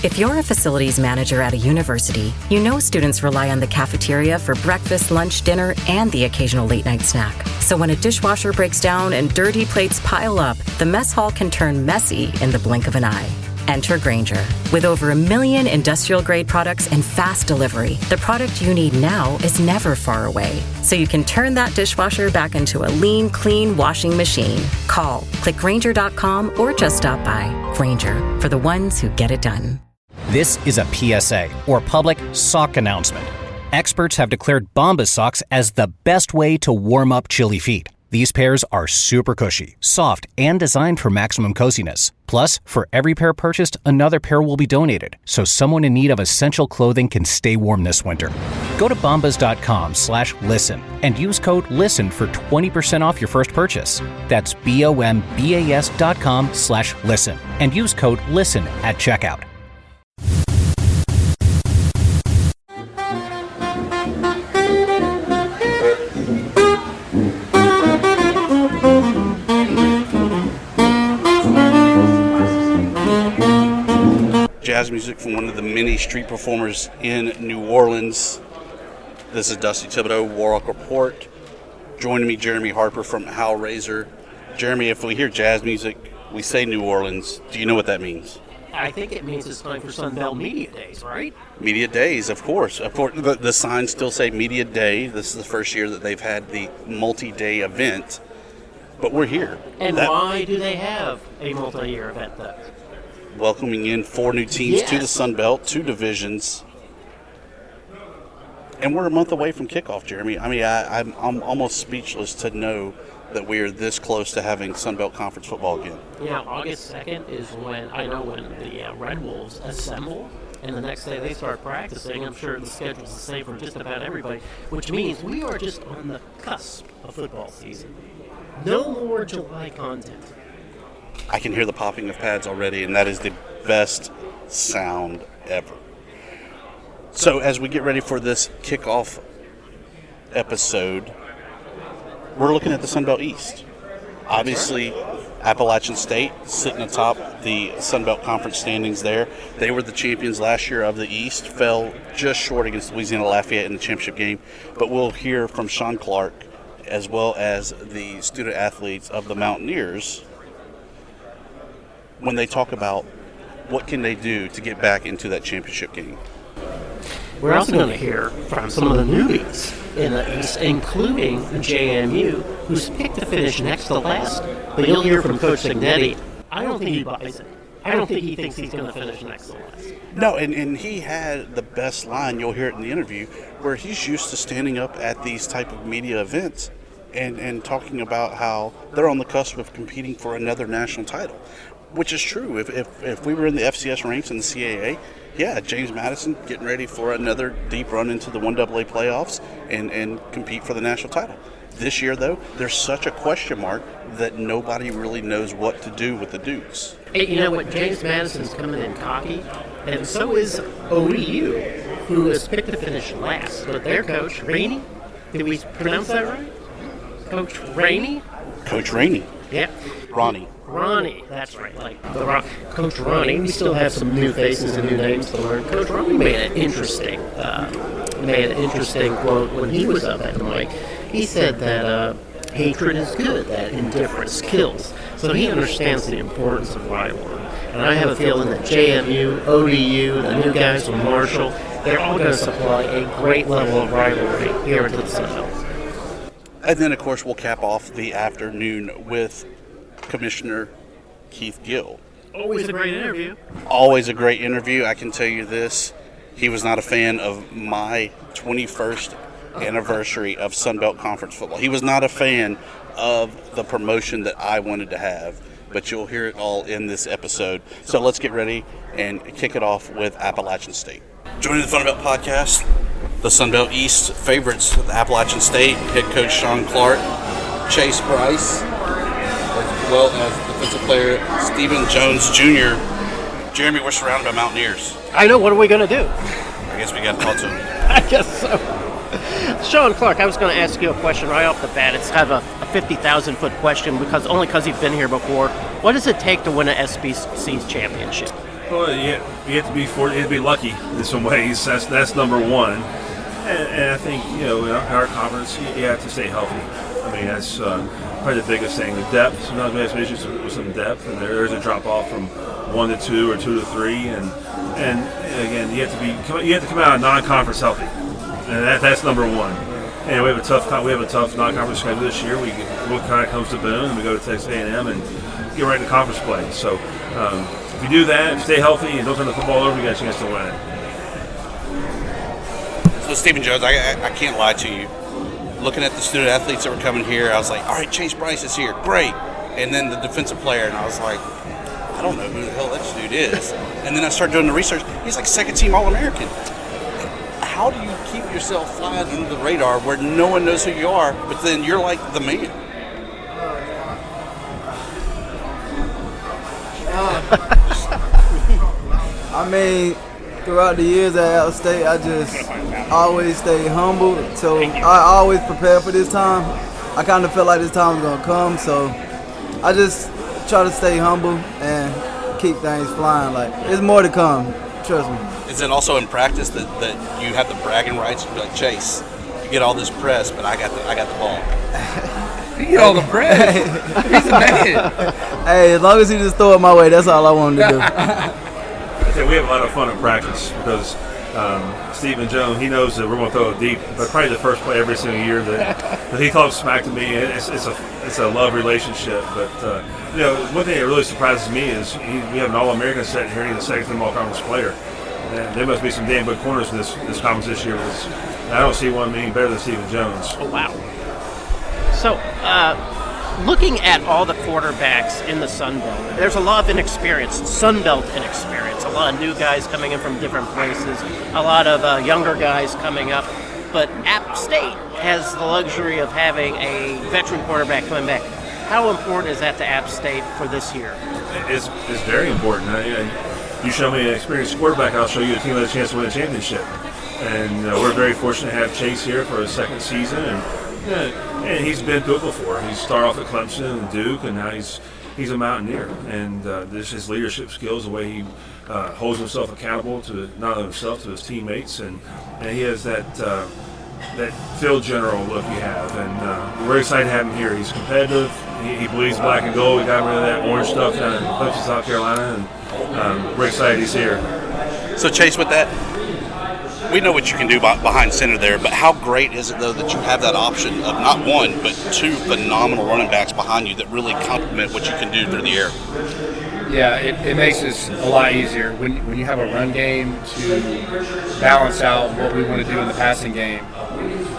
If you're a facilities manager at a university, you know students rely on the cafeteria for breakfast, lunch, dinner, and the occasional late-night snack. So when a dishwasher breaks down and dirty plates pile up, the mess hall can turn messy in the blink of an eye. Enter Grainger. With over 1 million industrial-grade products and fast delivery, the product you need now is never far away. So you can turn that dishwasher back into a lean, clean washing machine. Call, click Grainger.com, or just stop by. Grainger, for the ones who get it done. This is a PSA, or public sock announcement. Experts have declared Bombas socks as the best way to warm up chilly feet. These pairs are super cushy, soft, and designed for maximum coziness. Plus, for every pair purchased, another pair will be donated, so someone in need of essential clothing can stay warm this winter. Go to bombas.com/listen and use code LISTEN for 20% off your first purchase. That's BOMBAS.com/listen and use code LISTEN at checkout. Jazz music from one of the many street performers in New Orleans. This is Dusty Thibodeaux, War Rock Report. Joining me, Jeremy Harper from Hellraiser. Jeremy, if we hear jazz music, we say New Orleans. Do you know what that means? I think it means it's time for Sunbelt Media Days, right? Media Days, of course. Of course, the signs still say Media Day. This is the first year that they've had the multi-day event, but we're here. And why do they have a multi-year event, though? Welcoming in 4 new teams to the Sun Belt, 2 divisions. And we're a month away from kickoff, Jeremy. I mean, I'm almost speechless to know that we are this close to having Sun Belt Conference football again. Yeah, August 2nd is when the Red Wolves assemble, and the next day they start practicing. I'm sure the schedule's the same for just about everybody, which means we are just on the cusp of football season. No more July content. I can hear the popping of pads already, and that is the best sound ever. So as we get ready for this kickoff episode, we're looking at the Sun Belt East. Obviously, Appalachian State sitting atop the Sun Belt Conference standings there. They were the champions last year of the East, fell just short against Louisiana Lafayette in the championship game. But we'll hear from Shawn Clark as well as the student athletes of the Mountaineers when they talk about what can they do to get back into that championship game. We're also going to hear from some of the newbies in the East, including JMU, who's picked to finish next to last. But you'll hear from Coach Signetti. I don't think he buys it. I don't think he thinks he's going to finish next to last. No, and he had the best line, you'll hear it in the interview, where he's used to standing up at these type of media events and talking about how they're on the cusp of competing for another national title. Which is true. If we were in the FCS ranks in the CAA, yeah, James Madison getting ready for another deep run into the 1AA playoffs and compete for the national title. This year, though, there's such a question mark that nobody really knows what to do with the Dukes. Hey, you know what? James Madison's coming in cocky, and so is ODU, who is picked to finish last. But their coach, Rahne, did we pronounce that right? Coach Rahne? Coach Rahne. Yeah. Rahne, that's right. Like Coach Rahne, we still have some new faces and new names to learn. Coach Rahne made an interesting quote when he was up at the mic. He said that hatred is good, that indifference kills. So he understands the importance of rivalry. And I have a feeling that JMU, ODU, the new guys from Marshall, they're all going to supply a great level of rivalry here into the Sun Belt. And then, of course, we'll cap off the afternoon with Commissioner Keith Gill. Always a great interview. Always a great interview. I can tell you this. He was not a fan of my 21st anniversary of Sun Belt Conference football. He was not a fan of the promotion that I wanted to have. But you'll hear it all in this episode. So let's get ready and kick it off with Appalachian State. Joining the Sun Belt podcast, the Sun Belt East favorites, the Appalachian State head coach Shawn Clark, Chase Brice, as well as defensive player Stephen Jones Jr. Jeremy, we're surrounded by Mountaineers. I know. What are we going to do? I guess we got to talk to him. I guess so. Shawn Clark, I was going to ask you a question right off the bat. It's kind of a 50,000-foot question because you've been here before. What does it take to win an SBC championship? Well, you have to be lucky in some ways. That's number one. And I think, in our conference, you have to stay healthy. I mean, that's probably the biggest thing. The depth, sometimes we have some issues with some depth, and there's a drop-off from 1 to 2 or 2 to 3. And again, you have to come out of non-conference healthy. And that's number one. And we have a tough non-conference schedule this year. What kind of comes to Boone, and we go to Texas A&M and get right into conference play. So if you do that, stay healthy, and don't turn the football over, you got a chance to win it. So, Stephen Jones, I can't lie to you. Looking at the student athletes that were coming here, I was like, all right, Chase Brice is here. Great. And then the defensive player, and I was like, I don't know who the hell that dude is. And then I started doing the research. He's like second-team All-American. How do you keep yourself flying under the radar where no one knows who you are, but then you're like the man? I mean, throughout the years at Cal State, I just always stay humble. So I always prepare for this time. I kind of felt like this time was going to come. So I just try to stay humble and keep things flying. Like, there's more to come. Trust me. Is it also in practice that you have the bragging rights? You be like, Chase, you get all this press, but I got the ball. You get all the press. He's a man. Hey, as long as he just throw it my way, that's all I wanted to do. We have a lot of fun in practice because Stephen Jones, he knows that we're going to throw it deep, but probably the first play every single year that he talks smack to me. It's a love relationship. But one thing that really surprises me is we have an All-American sitting here, and he's a second-team All-Conference player. And there must be some damn good corners in this conference this year. I don't see one being better than Stephen Jones. Oh wow! So, looking at all the quarterbacks in the Sun Belt, there's a lot of inexperience, Sun Belt inexperience. A lot of new guys coming in from different places, a lot of younger guys coming up. But App State has the luxury of having a veteran quarterback coming back. How important is that to App State for this year? It's very important. You show me an experienced quarterback, I'll show you a team that has a chance to win a championship. And we're very fortunate to have Chase here for his second season. And he's been through it before. He started off at Clemson and Duke, and now he's a Mountaineer. And this his leadership skills, the way he holds himself accountable to not only himself, to his teammates. And he has that field general look you have. And we're excited to have him here. He's competitive. He believes black and gold. We got rid of that orange stuff down in Clemson, South Carolina. And we're excited he's here. So, Chase, with that, we know what you can do behind center there, but how great is it, though, that you have that option of not one, but two phenomenal running backs behind you that really complement what you can do through the air? Yeah, it makes this a lot easier when you have a run game to balance out what we want to do in the passing game,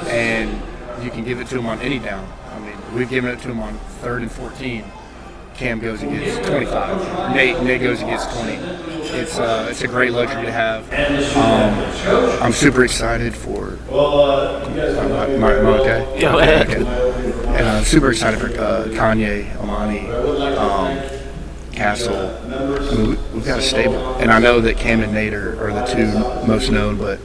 and you can give it to them on any down. I mean, we've given it to them on 3rd and 14. Cam goes and gets 25. Nate goes and gets 20. It's a great luxury to have. I'm super excited for. Am I okay? Go ahead. Okay. And I'm super excited for Kanye, Amani, Castle. I mean, we've got a stable, and I know that Cam and Nate are the two most known, but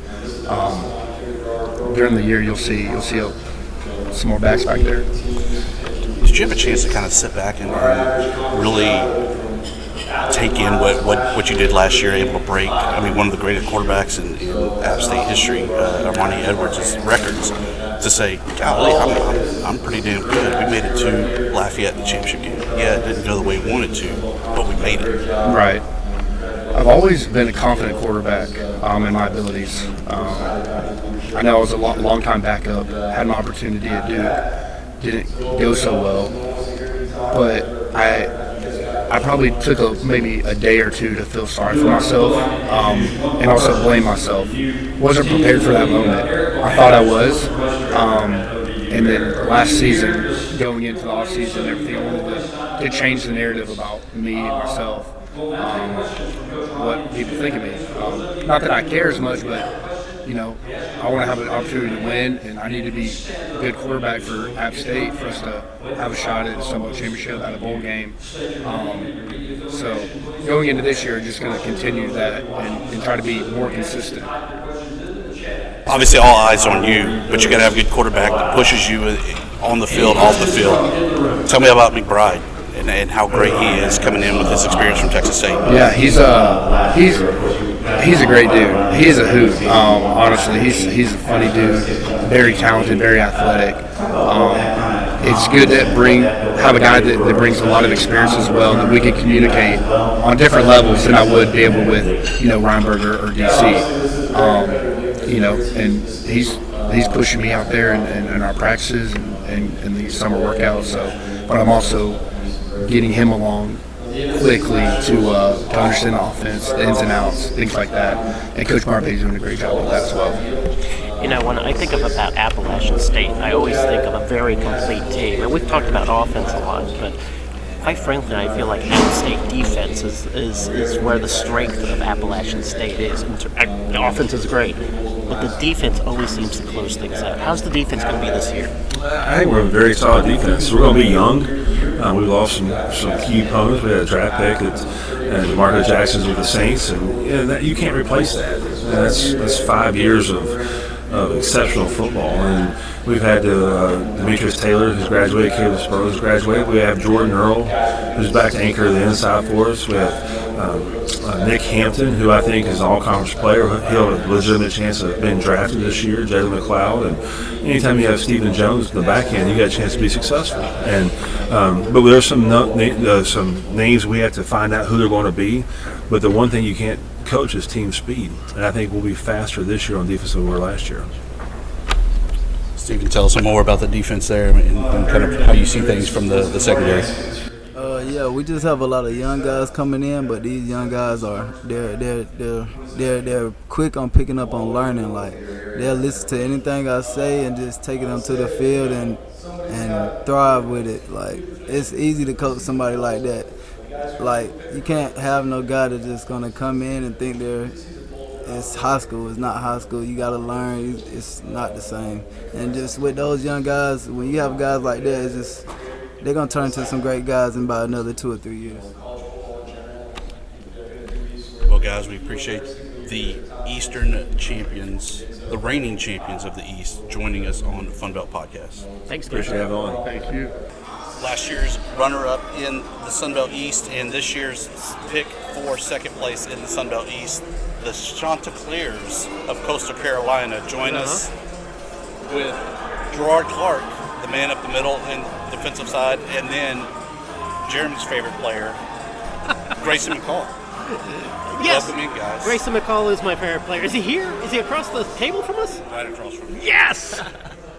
during the year you'll see some more backs back there. Did you have a chance to kind of sit back and really take in what you did last year, able to break, I mean, one of the greatest quarterbacks in App State history, Armani Edwards' records, to say, golly, I'm pretty damn good. We made it to Lafayette in the championship game. Yeah, it didn't go the way we wanted to, but we made it. Right. I've always been a confident quarterback in my abilities. I know I was a long time backup, had an opportunity at Duke. Didn't go so well, but I probably took maybe a day or two to feel sorry for myself, and also blame myself. Wasn't prepared for that moment. I thought I was, and then last season, going into the off season, everything I wanted to change the narrative about me and myself, what people think of me. Not that I care as much, but I want to have an opportunity to win, and I need to be a good quarterback for App State for us to have a shot at a Sun Belt championship, at a bowl game. So going into this year, just going to continue that and try to be more consistent. Obviously, all eyes on you, but you got to have a good quarterback that pushes you on the field, off the field. Tell me about McBride and how great he is coming in with his experience from Texas State. Yeah, he's a great dude. He's a hoot. Honestly, he's a funny dude. Very talented, very athletic. It's good to have a guy that brings a lot of experience as well, and that we can communicate on different levels than I would be able with, Reinberger or DC. And he's pushing me out there in our practices and the summer workouts. So, but I'm also getting him along quickly to understand the offense, the ins and outs, things like that. And Coach Marvey's doing a great job with that as well. When I think about Appalachian State, I always think of a very complete team. And we've talked about offense a lot, but quite frankly, I feel like App State defense is where the strength of Appalachian State is. The offense is great, but the defense always seems to close things out. How's the defense going to be this year? I think we're a very solid defense. We're going to be young. We lost some key opponents. We had a draft pick, and DeMarco Jackson's with the Saints, and you can't replace that. And that's 5 years of exceptional football, and we've had Demetrius Taylor, who's graduated, Caleb Spurlow, who's graduated. We have Jordan Earl, who's back to anchor the inside for us. We have Nick Hampton, who I think is an all-conference player. He'll have a legitimate chance of being drafted this year. Jalen McLeod, and anytime you have Stephen Jones in the back end, you got a chance to be successful. And but there's some names we have to find out who they're going to be. But the one thing you can't coach is team speed, and I think we'll be faster this year on defense than we were last year. Stephen, tell us some more about the defense there and kind of how you see things from the secondary. Yeah, we just have a lot of young guys coming in, but these young guys they're quick on picking up on learning. Like, they'll listen to anything I say and just taking them to the field and thrive with it. Like, it's easy to coach somebody like that. Like, you can't have no guy that's just gonna come in and think it's high school. It's not high school. You gotta learn. It's not the same. And just with those young guys, when you have guys like that, it's just they're gonna turn into some great guys in about another 2 or 3 years. Well, guys, we appreciate the Eastern champions, the reigning champions of the East, joining us on Fun Belt Podcast. Thanks, Appreciate having on. Thank you. Last year's runner-up in the Sun Belt East and this year's pick for second place in the Sun Belt East, the Chanticleers of Coastal Carolina, join us with Jerrod Clark, the man up the middle and defensive side, and then Jeremy's favorite player, Grayson McCall. Yes, welcome in, guys. Grayson McCall is my favorite player. Is he here? Is he across the table from us? Right across from you. Yes!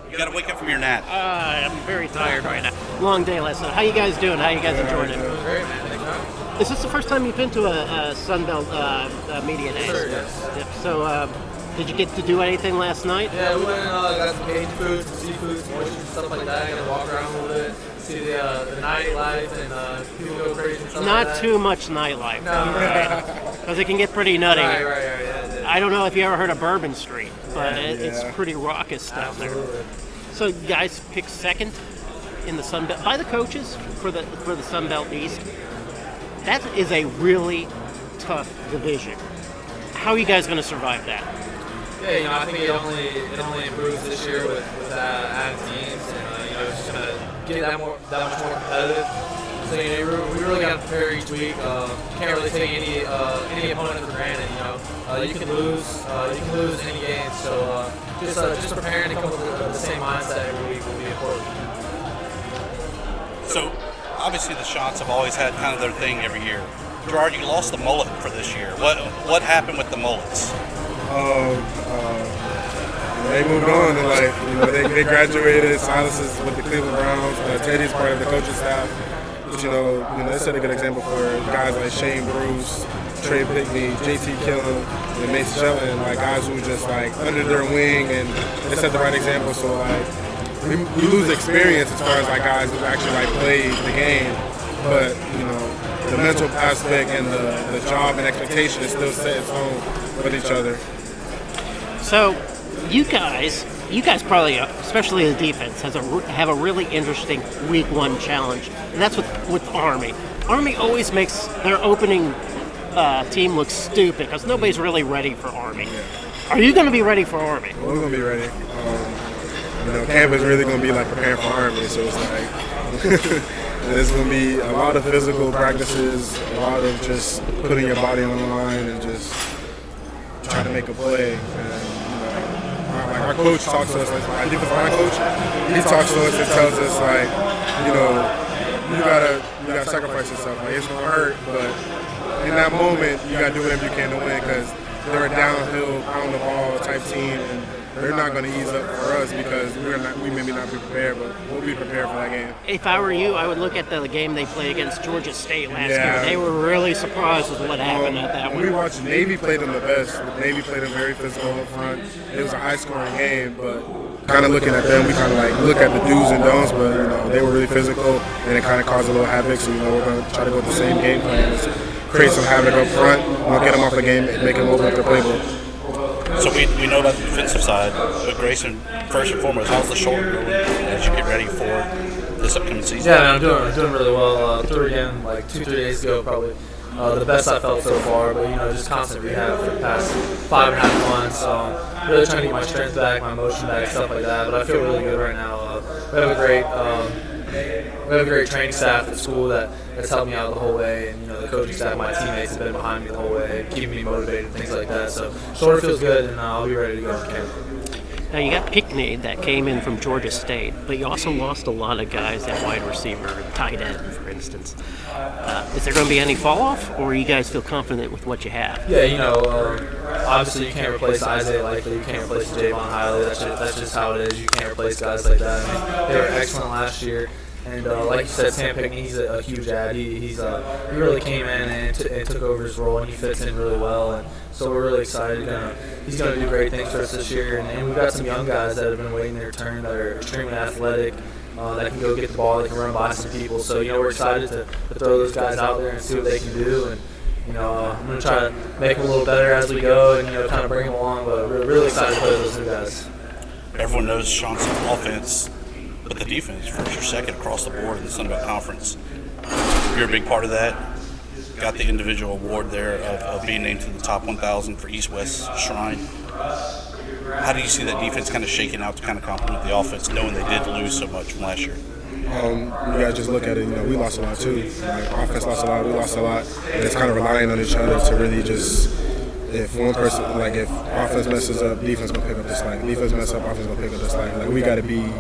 You gotta wake up from your nap. I'm very tired right now. Long day last night. How you guys doing? How you guys enjoying it? Great, man. Is this the first time you've been to a Sun Belt media day? Sure, yes. Yep. So, did you get to do anything last night? Yeah, we went and got some Cajun food, some seafood, some oysters and stuff like that. Got to walk around a little bit, see the nightlife and people go crazy and stuff Not like that. too much nightlife. No, Because it can get pretty nutty. right, yeah. I don't know if you ever heard of Bourbon Street, but it's pretty raucous down there. So you guys picked second in the Sun Belt by the coaches for the Sun Belt East. That is a really tough division. How are you guys going to survive that? Yeah, I think it only improves this year with added teams, and it's just gonna get that much more competitive. So we really got to prepare each week. Can't really take any opponent for granted. You can lose any game. So just preparing to come with the same mindset every week will be important. So, obviously the Chants have always had kind of their thing every year. Jerrod, you lost the mullet for this year. What happened with the mullets? They moved on in life. They graduated. Silas is with the Cleveland Browns. Teddy's part of the coaching staff. But they set a good example for guys like Shane Bruce, Trey Pickney, JT Killen, and Mason Shelton, like guys who just like under their wing, and they set the right example. So like we lose experience as far as like guys who actually like play the game, but the mental aspect and the job and expectation is still set in stone with each other. So, you guys probably, especially the defense, have a really interesting Week 1 challenge, and that's with Army. Army always makes their opening team look stupid because nobody's really ready for Army. Yeah. Are you going to be ready for Army? Well, we're going to be ready. Camp is really going to be like preparing for Army, so it's like There's going to be a lot of physical practices, a lot of just putting your body on the line and just trying to make a play. And, like our coach talks to us, like our defensive line coach, he talks to us and tells us, like, you gotta sacrifice yourself. Like, it's gonna hurt, but in that moment, you gotta do whatever you can to win because they're a downhill, pound the ball type team, and they're not going to ease up for us because we maybe not be prepared, but we'll be prepared for that game. If I were you, I would look at the game they played against Georgia State last year. They were really surprised with what happened at that one. We watched Navy play them the best. Navy played them very physical up front. It was a high-scoring game, but kind of looking at them, we kind of like look at the do's and don'ts, but they were really physical, and it kind of caused a little havoc. So we're going to try to go with the same game plan, create some havoc up front, get them off the game, and make them open up their playbook. So we know about the defensive side, but Grayson, first and foremost, how's the shoulder going as you get ready for this upcoming season? Yeah, man, I'm doing really well. Threw it again like 2-3 days ago, probably the best I felt so far. But just constant rehab for the past 5.5 months. Really trying to get my strength back, my motion back, stuff like that. But I feel really good right now. We have a great training staff at school that's helped me out the whole way, and the coaching staff, my teammates have been behind me the whole way, keeping me motivated and things like that. So shoulder feels good, and I'll be ready to go in camp. Now you got Pickney that came in from Georgia State, but you also lost a lot of guys at wide receiver and tight end, for instance. Is there going to be any fall off, or you guys feel confident with what you have? Yeah, obviously you can't replace Isaiah Likely, you can't replace Javon Hiley. That's just how it is. You can't replace guys like that. I mean, they were excellent last year. And like you said, Sam Pickney, he's a huge add. He really came in and took over his role, and he fits in really well. And so we're really excited. He's going to do great things for us this year. And we've got some young guys that have been waiting their turn that are extremely athletic, that can go get the ball, that can run by some people. So, we're excited to throw those guys out there and see what they can do. And, I'm going to try to make them a little better as we go and, kind of bring them along. But we're really excited to play with those new guys. Everyone knows Shawn's offense. But the defense, first or second across the board in the Sun Belt Conference. You're a big part of that. Got the individual award there of being named to the top 1,000 for East-West Shrine. How do you see that defense kind of shaking out to kind of complement the offense, knowing they did lose so much from last year? You guys just look at it, we lost a lot too. Offense lost a lot, we lost a lot. And it's kind of relying on each other to really just, if one person, if offense messes up, defense going to pick up the slack. Defense messes up, offense going to pick up the slack. We got to be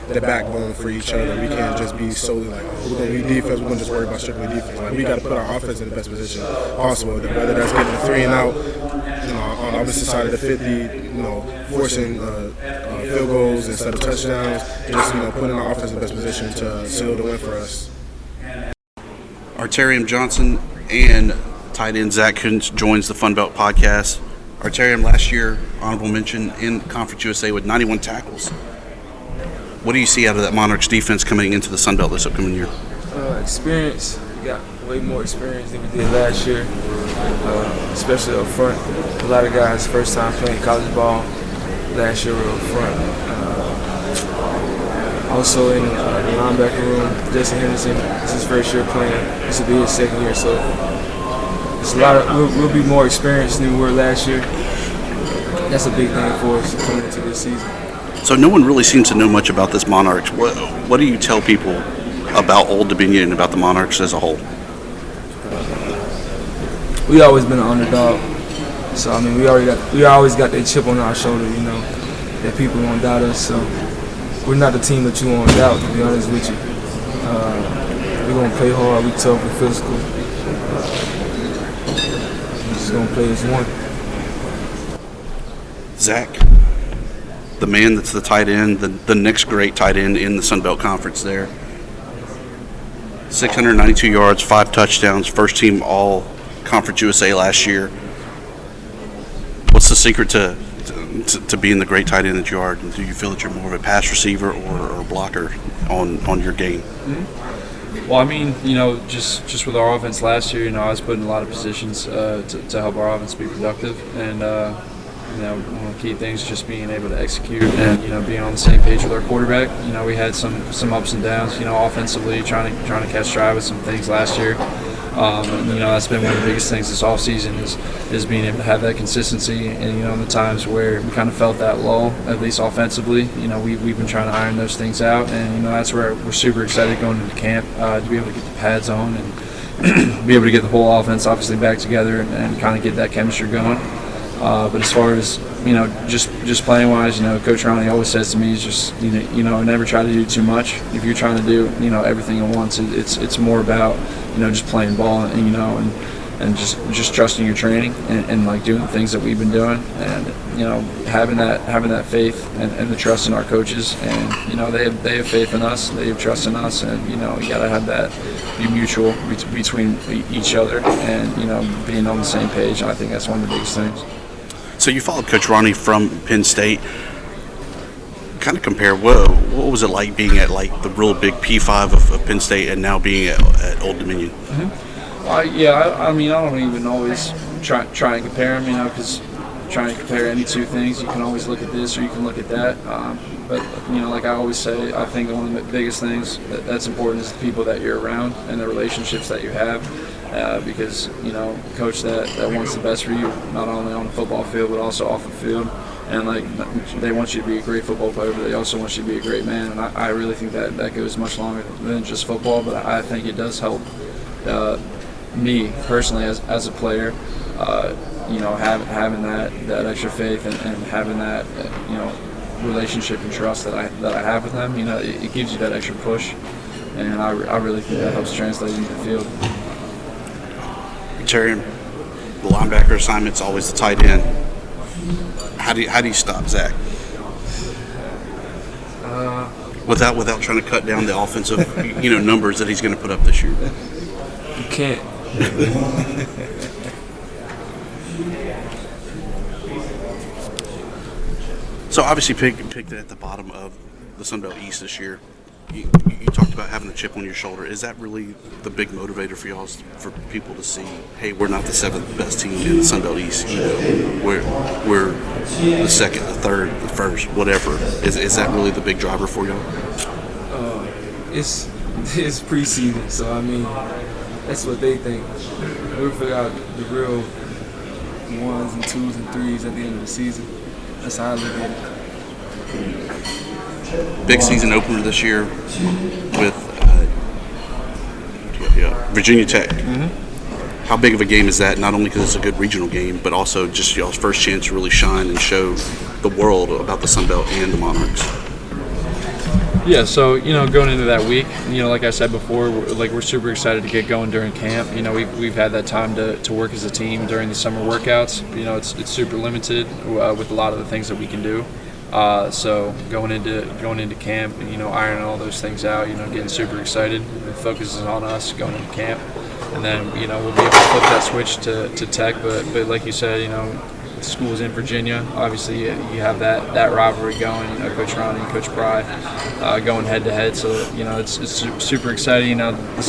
the backbone for each other. We can't just be solely we're going to be defense, we're going to just worry about strictly defense. We got to put our offense in the best position possible, whether that's getting the 3 and out, on the opposite side of the 50, forcing field goals instead of touchdowns, just, putting our offense in the best position to seal the win for us. Arterium Johnson and tight end Zack Kuntz joins the Fun Belt podcast. Arterium last year, honorable mention in Conference USA with 91 tackles. What do you see out of that Monarchs defense coming into the Sun Belt this upcoming year? Experience. We got way more experience than we did last year, especially up front. A lot of guys first time playing college ball last year were up front. Also in the linebacker room, Justin Henderson, this is his first year playing. This will be his second year, so it's a lot of. We'll be more experienced than we were last year. That's a big thing for us coming into this season. So no one really seems to know much about this Monarchs. What do you tell people about Old Dominion and about the Monarchs as a whole? We always been an underdog. So we always got that chip on our shoulder, that people won't doubt us. So we're not the team that you want to doubt, to be honest with you. We're gonna play hard, we're tough, we're physical. We're just gonna play as one. Zack, the man that's the tight end, the next great tight end in the Sun Belt Conference there. 692 yards, 5 touchdowns, first team all Conference USA last year. What's the secret to being the great tight end that you are? Do you feel that you're more of a pass receiver or a blocker on your game? Mm-hmm. Well, just with our offense last year, I was put in a lot of positions to help our offense be productive, and one of the key things is just being able to execute and being on the same page with our quarterback. We had some ups and downs, offensively trying to catch stride with some things last year. And, that's been one of the biggest things this offseason is being able to have that consistency. And, in the times where we kind of felt that lull, at least offensively, we've been trying to iron those things out. And, that's where we're super excited going into camp to be able to get the pads on and be able to get the whole offense obviously back together and kind of get that chemistry going. But as far as, just playing wise, Coach Rahne always says to me, is just, never try to do too much. If you're trying to do, everything at once, it's more about, just playing ball and just trusting your training and like doing the things that we've been doing and, having that faith and the trust in our coaches. And, they have faith in us, they have trust in us, and, you got to have that be mutual between each other and, being on the same page. And I think that's one of the biggest things. So you followed Coach Rahne from Penn State. Kind of compare, what was it like being at like the real big P5 of Penn State and now being at Old Dominion? Mm-hmm. I don't even always try and compare them, because trying to compare any two things, you can always look at this or you can look at that. But like I always say, I think one of the biggest things that's important is the people that you're around and the relationships that you have. Because, coach that wants the best for you, not only on the football field, but also off the field. And, they want you to be a great football player, but they also want you to be a great man. And I really think that goes much longer than just football, but I think it does help me personally as a player, having that extra faith and having that, relationship and trust that I have with them. It gives you that extra push. And I really think that helps translate into the field. Terry, the linebacker assignment's always the tight end. How do you stop Zack? Without trying to cut down the offensive, numbers that he's going to put up this year. You can't. So obviously picked at the bottom of the Sun Belt East this year. You talked about having a chip on your shoulder. Is that really the big motivator for y'all, for people to see, hey, we're not the seventh best team in the Sun Belt East. We're the second, the third, the first, whatever. Is that really the big driver for y'all? It's preseason, so that's what they think. We'll figure out the real ones and twos and threes at the end of the season. That's how I look at it. Big season opener this year with Virginia Tech. Mm-hmm. How big of a game is that? Not only because it's a good regional game, but also just y'all's first chance to really shine and show the world about the Sun Belt and the Monarchs. Yeah, so going into that week, like I said before, we're super excited to get going during camp. We've had that time to work as a team during the summer workouts. It's super limited with a lot of the things that we can do. So going into camp, ironing all those things out, getting super excited. The focus is on us going into camp, and then we'll be able to flip that switch to Tech. But like you said, the school's in Virginia. Obviously, you have that rivalry going. Coach Rahne and Coach Brice going head to head. So it's super exciting. The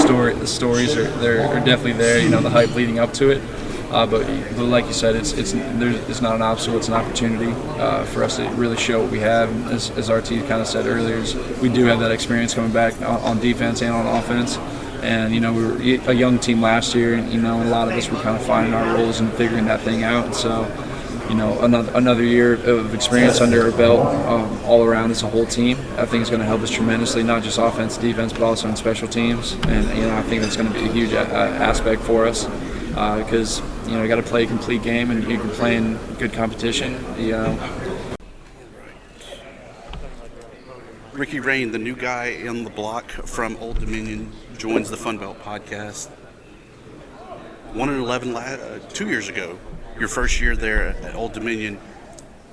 stories are definitely there. The hype leading up to it. But like you said, it's not an obstacle, it's an opportunity for us to really show what we have. As RT kind of said earlier, we do have that experience coming back on defense and on offense. And, we were a young team last year, and, a lot of us were kind of finding our roles and figuring that thing out. And so, another year of experience under our belt all around as a whole team, I think is going to help us tremendously, not just offense, defense, but also in special teams. And, I think that's going to be a huge aspect for us. Because you got to play a complete game, and you can play in good competition. Ricky Rahne, the new guy on the block from Old Dominion, joins the Fun Belt podcast. 1-11 2 years ago, your first year there at Old Dominion,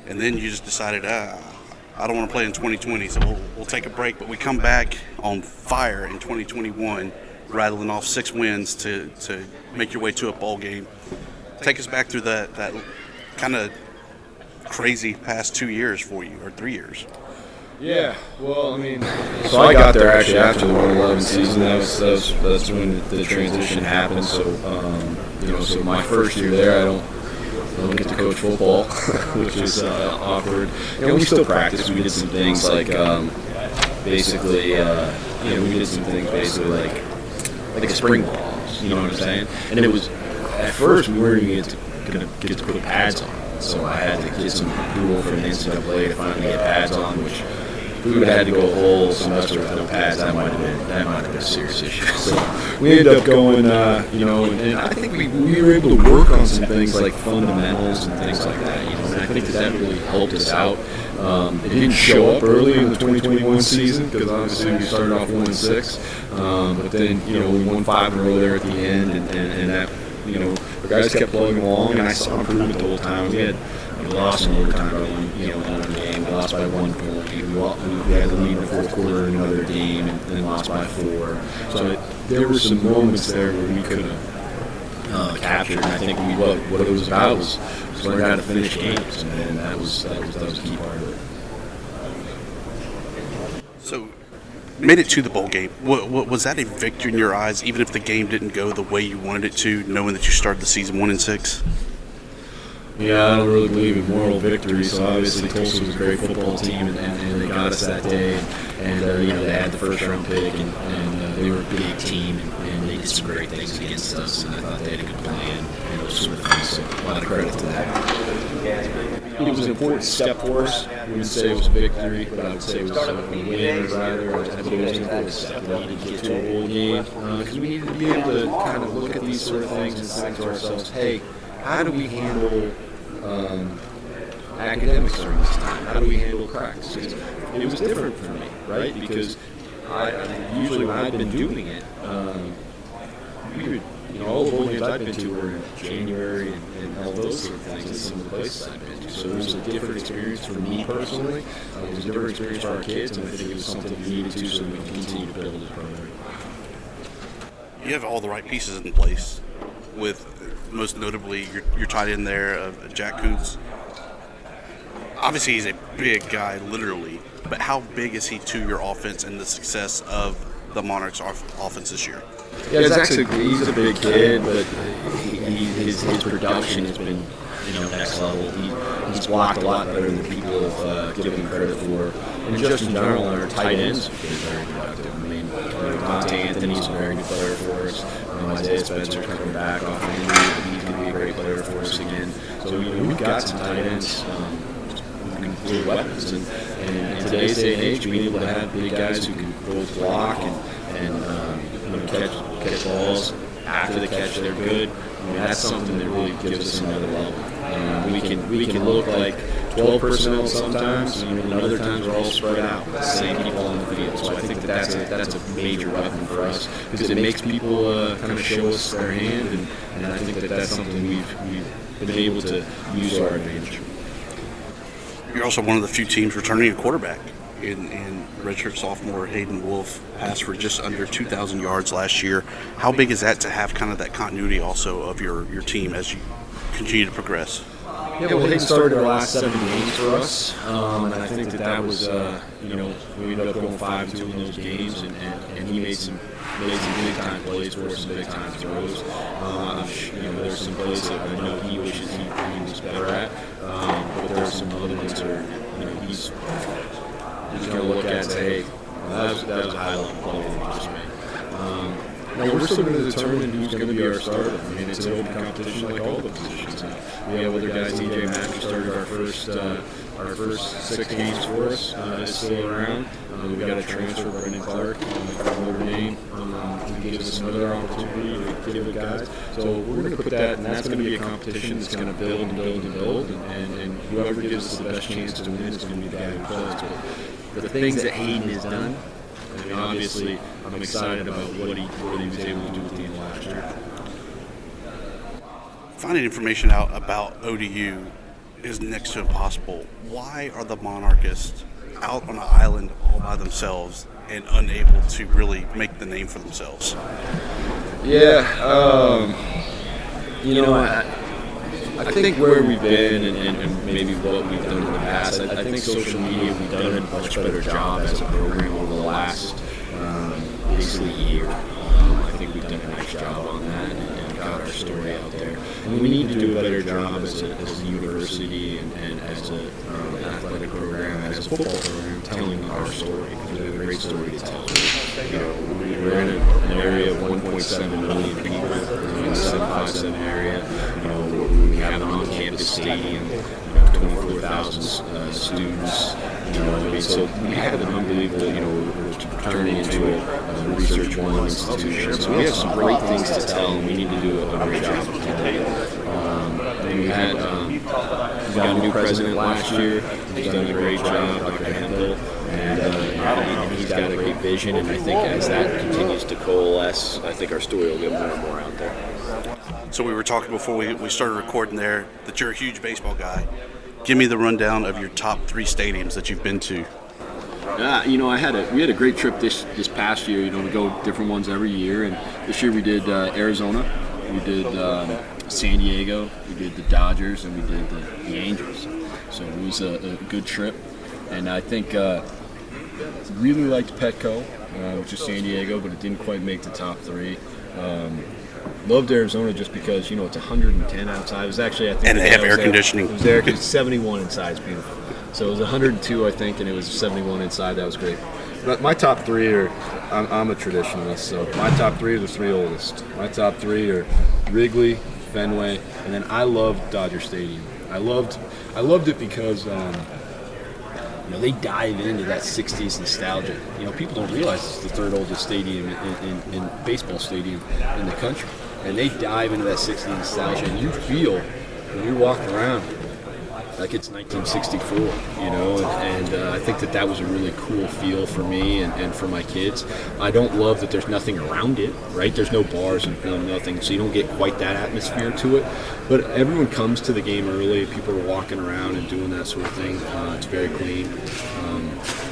and then you just decided, I don't want to play in 2020, so we'll take a break. But we come back on fire in 2021. Rattling off 6 wins to make your way to a bowl game. Take us back through that kind of crazy past 2 years for you, or 3 years. Yeah, well, so I got there actually after the 1-11 season. That's when the transition happened. So, so my first year there, I don't get to coach football, which is awkward. We still practiced. We did some things like basically like a spring ball. games. You know what I'm saying? And it was, at first, we weren't even going to get to put pads on. So I had to get some approval from the NCAA to finally get pads on, which if we would have had to go a whole semester with no pads, that might have been a serious issue. So we ended up going, and I think we were able to work on some things like fundamentals and things like that. And I think that really helped us out. It didn't show up early in the 2021 season because obviously we started off 1-6, but then we won 5 in a row there at the end, and that the guys kept plugging along, and I saw improvement the whole time. We lost in overtime by one game. We lost by 1 point. We had the lead in the fourth quarter in another game, and then lost by 4. So there were some moments there where we could have captured. And I think what it was about was learning how to finish games, and that was a key part of it. So, made it to the bowl game. Was that a victory in your eyes, even if the game didn't go the way you wanted it to, knowing that you started the season 1-6? Yeah, I don't really believe in moral victory. So obviously Tulsa was a great football team, and they got us that day. And they had the first round pick, and they were a big team, and they did some great things against us. And I thought they had a good plan and those sort of things. So a lot of credit to that. It was an important step for us. We wouldn't say it was a victory, but I would say it was a win, rather. I think it was an important step. We needed to get to a bowl game because we needed to be able to kind of look at these sort of things and think to ourselves, hey, how do we handle academics during this time? How do we handle cracks? It was different for me, right? Because usually when I've been doing it, we would, all the bowl games I've been to were in January and all those sort of things in some of the places I've been to. So it was a different experience for me personally. It was a different experience for our kids, and I think it was something we needed to so we can continue to build this program. You have all the right pieces in place, with most notably your tight end there, Jack Kuntz. Obviously, he's a big guy, literally, but how big is he to your offense and the success of the Monarchs' offense this year? Yeah, he's a big kid, but his production has been next level. He's blocked a lot better than people have given him credit for. And just in general, our tight ends have been very productive. I mean, Dante Anthony's a very good player for us. Isaiah Spencer's coming back off an injury, but he's going to be a great player for us again. So we've got some tight ends who can play weapons. And in today's day and age, being able to have big guys who can both block and catch balls after the catch, they're good. I mean, that's something that really gives us another level. We can look like 12 personnel sometimes, and other times we're all spread out with the same people on the field. So I think that's a major weapon for us because it makes people kind of show us their hand, and I think that's something we've been able to use to our advantage. You're also one of the few teams returning a quarterback. In redshirt sophomore Hayden Wolf passed for just under 2,000 yards last year. How big is that to have kind of that continuity also of your team as you continue to progress? Yeah, well, Hayden started our last 7 games for us, and I think that was, we ended up going 5-2 in those games, and he made some big-time plays for us, some big-time throws. There's some plays that I know he wishes he was better at, but there are some other ones where, he's going to look at and say, hey, that was a high-level play that he just made. Now, we're still going to determine who's going to be our starter. I mean, it's an open competition like all the positions. We have other guys. E.J. Mack started our first 6 games for us. Is still around. We've got a transfer, Brendan Clark, from Notre Dame. He gives us another opportunity to give it guys. So we're going to put that, and that's going to be a competition that's going to build and build and build. And whoever gives us the best chance to win is going to be the guy who plays. But the things that Hayden has done, I mean, obviously, I'm excited about what he was able to do with the team last year. Finding information out about ODU is next to impossible. Why are the Monarchists out on an island all by themselves and unable to really make the name for themselves? Yeah, I think where we've been and maybe what we've done in the past, I think social media, we've done a much better job as a program over the last basically year. I think we've done a nice job on that and got our story out there. And we need to do a better job as a university and as an athletic program, as a football program, telling our story. We have a great story to tell. We're in an area of 1.7 million people in the 757 area. We have an on-campus stadium, 24,000 students. So we have an unbelievable, we're turning into a research one institution. So we have some great things to tell, and we need to do a great job of telling it. We got a new president last year. He's done a great job, Dr. Handel, and he's got a great vision. And I think as that continues to coalesce, I think our story will get more and more out there. So we were talking before we started recording there that you're a huge baseball guy. Give me the rundown of your top 3 stadiums that you've been to. We had a great trip this past year. We go different ones every year, and this year we did Arizona, we did San Diego, we did the Dodgers, and we did the Angels. So it was a good trip, and I think really liked Petco, which is San Diego, but it didn't quite make the top 3. Loved Arizona just because it's 110 outside. It was actually, I think, and they have air conditioning. It was there because 71 inside is beautiful. So it was 102, I think, and it was 71 inside. That was great. But my top 3 are, I'm a traditionalist, so my top 3 are the 3 oldest. My top 3 are Wrigley, Fenway, and then I loved Dodger Stadium. I loved it because they dive into that 60s nostalgia. People don't realize it's the 3rd oldest stadium in baseball stadium in the country. And they dive into that 60s nostalgia, and you feel when you're walking around like it's 1964, and I think that was a really cool feel for me and for my kids. I don't love that there's nothing around it, right? There's no bars and nothing, so you don't get quite that atmosphere to it. But everyone comes to the game early. People are walking around and doing that sort of thing. It's very clean.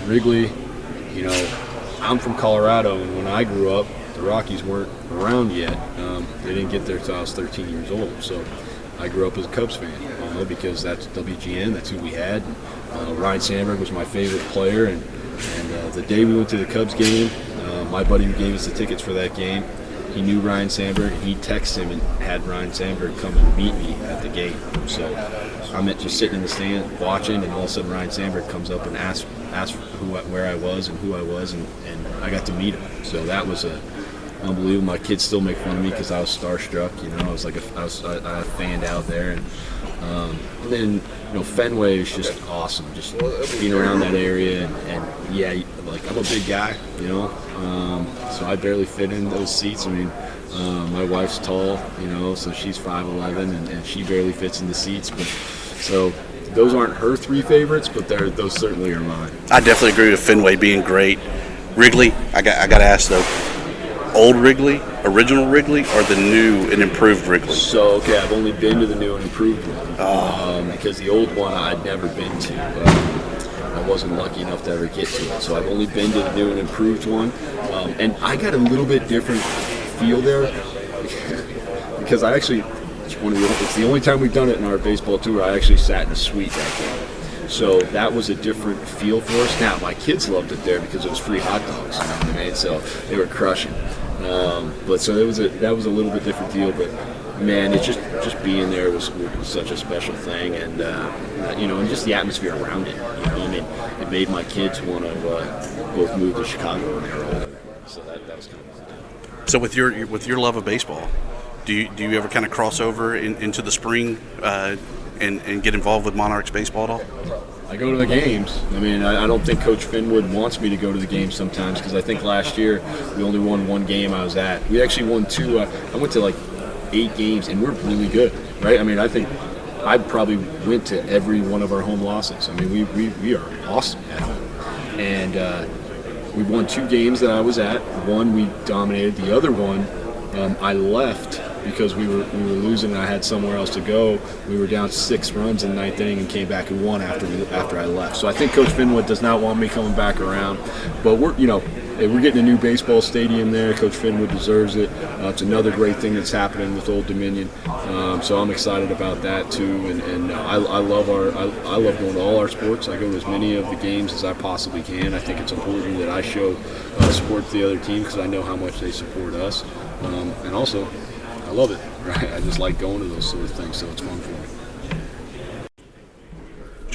Wrigley, I'm from Colorado, and when I grew up, the Rockies weren't around yet. They didn't get there until I was 13 years old, so I grew up as a Cubs fan, because that's WGN, that's who we had. Ryne Sandberg was my favorite player, and the day we went to the Cubs game, my buddy who gave us the tickets for that game, he knew Ryne Sandberg, and he texted him and had Ryne Sandberg come and meet me at the game. So I'm just sitting in the stand watching, and all of a sudden Ryne Sandberg comes up and asks where I was and who I was, and I got to meet him. So that was unbelievable. My kids still make fun of me because I was starstruck. I fanned out there, and then Fenway is just awesome. Just being around that area, and yeah, I'm a big guy, so I barely fit in those seats. My wife's tall, so she's 5'11", and she barely fits in the seats. But so those aren't her 3 favorites, but those certainly are mine. I definitely agree with Fenway being great. Wrigley, I got to ask though. Old Wrigley, original Wrigley, or the new and improved Wrigley? So, I've only been to the new and improved one because the old one I'd never been to. I wasn't lucky enough to ever get to it. So I've only been to the new and improved one. And I got a little bit different feel there because I actually, it's the only time we've done it in our baseball tour, I actually sat in a suite that day. So that was a different feel for us. Now, my kids loved it there because it was free hot dogs, So they were crushing. But so that was a little bit different deal, but man, it's just being there was such a special thing, and and just the atmosphere around it. It made my kids want to both move to Chicago when they were older. So that was kind of fun. So with your love of baseball, do you ever kind of cross over into the spring and get involved with Monarchs baseball at all? I go to the games. I don't think Coach Finwood wants me to go to the games sometimes because I think last year we only won 1 game I was at. We actually won 2. I went to 8 games, and we're really good, right? I think I probably went to every one of our home losses. We are awesome at home. And we won 2 games that I was at. One we dominated. The other one I left because we were losing and I had somewhere else to go. We were down 6 runs in the 9th inning and came back and won after I left. So I think Coach Finwood does not want me coming back around. But we're getting a new baseball stadium there. Coach Finwood deserves it. It's another great thing that's happening with Old Dominion. So I'm excited about that too. And I love going to all our sports. I go to as many of the games as I possibly can. I think it's important that I show support to the other team because I know how much they support us. And also, I love it. Right? I just like going to those sort of things, so it's fun for me.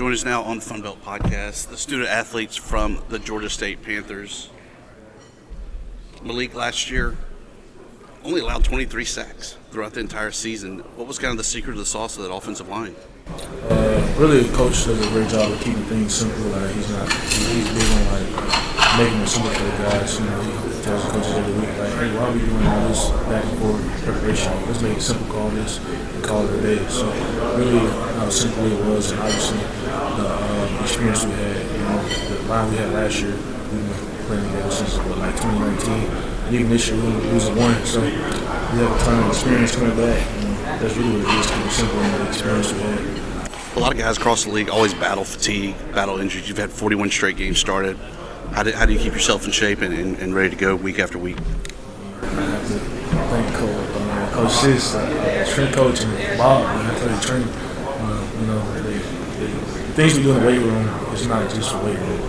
Join us now on the Fun Belt Podcast, the student athletes from the Georgia State Panthers. Malik last year only allowed 23 sacks throughout the entire season. What was kind of the secret of the sauce of that offensive line? Really, the coach does a great job of keeping things simple. He's big on making it simple for the guys. He tells the coaches every week, hey, why are we doing all this back and forth preparation? Let's make it simple, call this, and call it a day. So really, how simple it was, and obviously the experience we had. The line we had last year, we've been playing together since 2019. And even this year, we were losing one. So we have a ton of experience coming back. And that's really what it is, keep it simple and the experience we had. A lot of guys across the league always battle fatigue, battle injuries. You've had 41 straight games started. How do you keep yourself in shape and ready to go week after week? I have to thank Coach Sis, strength coach, and Bob. I tell you, training. The things we do in the weight room is not just a weight room.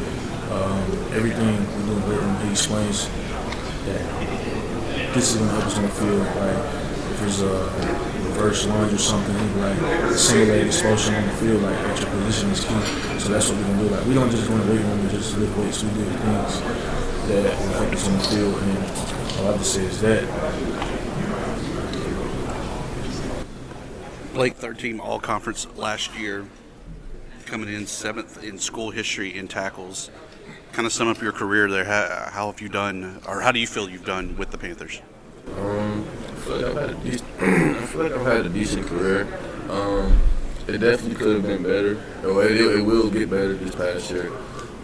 Everything we do in the weight room, he explains that this is going to help us on the field. If there's a reverse lunge or something, simulate expulsion on the field, at your position is key. So that's what we're going to do. We don't just go in the weight room and just lift weights. We do things that will help us on the field, and all I have to say is that. Blake, third-team All-Conference last year, coming in 7th in school history in tackles. Kind of sum up your career there. How have you done, or how do you feel you've done with the Panthers? I feel like I've had a decent career. It definitely could have been better. It will get better this past year,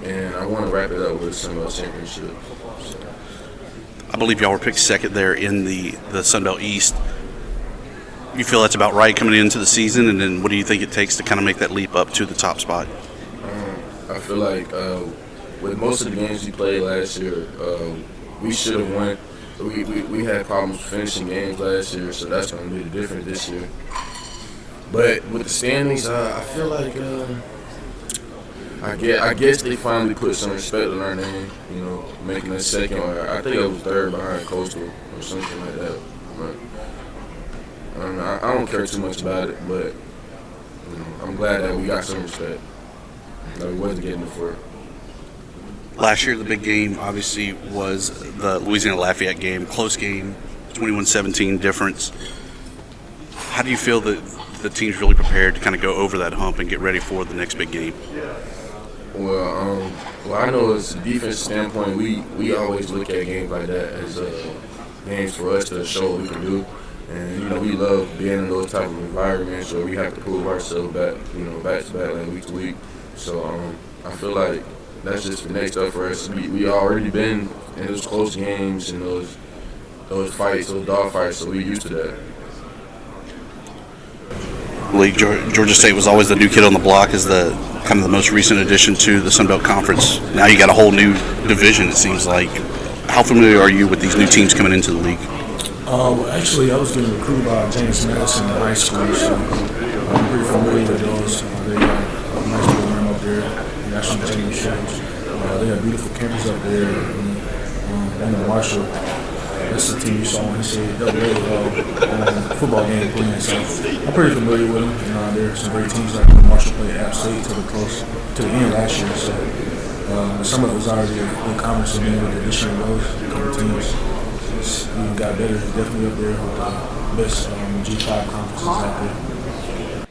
and I want to wrap it up with some championship. So. I believe y'all were picked second there in the Sun Belt East. You feel that's about right coming into the season, and then what do you think it takes to kind of make that leap up to the top spot? I feel like with most of the games we played last year, we should have won. We had problems finishing games last year, so that's going to be the difference this year. But with the standings, I feel like I guess they finally put some respect on our name, making us second. Or I think it was third behind Coastal or something like that. But I don't care too much about it, but I'm glad that we got some respect. We wasn't getting it for it. Last year, the big game, obviously, was the Louisiana-Lafayette game. Close game, 21-17 difference. How do you feel that the team's really prepared to kind of go over that hump and get ready for the next big game? Well, I know as a defense standpoint, we always look at games like that as games for us to show what we can do. And, we love being in those type of environments where we have to prove ourselves back to back, week to week. So I feel like that's just the next up for us. We already been in those close games and those fights, those dog fights, so we're used to that. Georgia State was always the new kid on the block as the kind of the most recent addition to the Sun Belt Conference. Now you got a whole new division, it seems like. How familiar are you with these new teams coming into the league? Actually, I was getting recruited by James Madison in high school, so I'm pretty familiar with those. They got a nice program up there, national championships. They got beautiful campus up there, and Marshall. That's the team you saw when he said football game playing. So I'm pretty familiar with them. There's some great teams like Marshall played App State till the end last year. So some of it was already a good conference with the addition of those couple teams. It's even got better. Definitely up there with the best G5 conferences out there.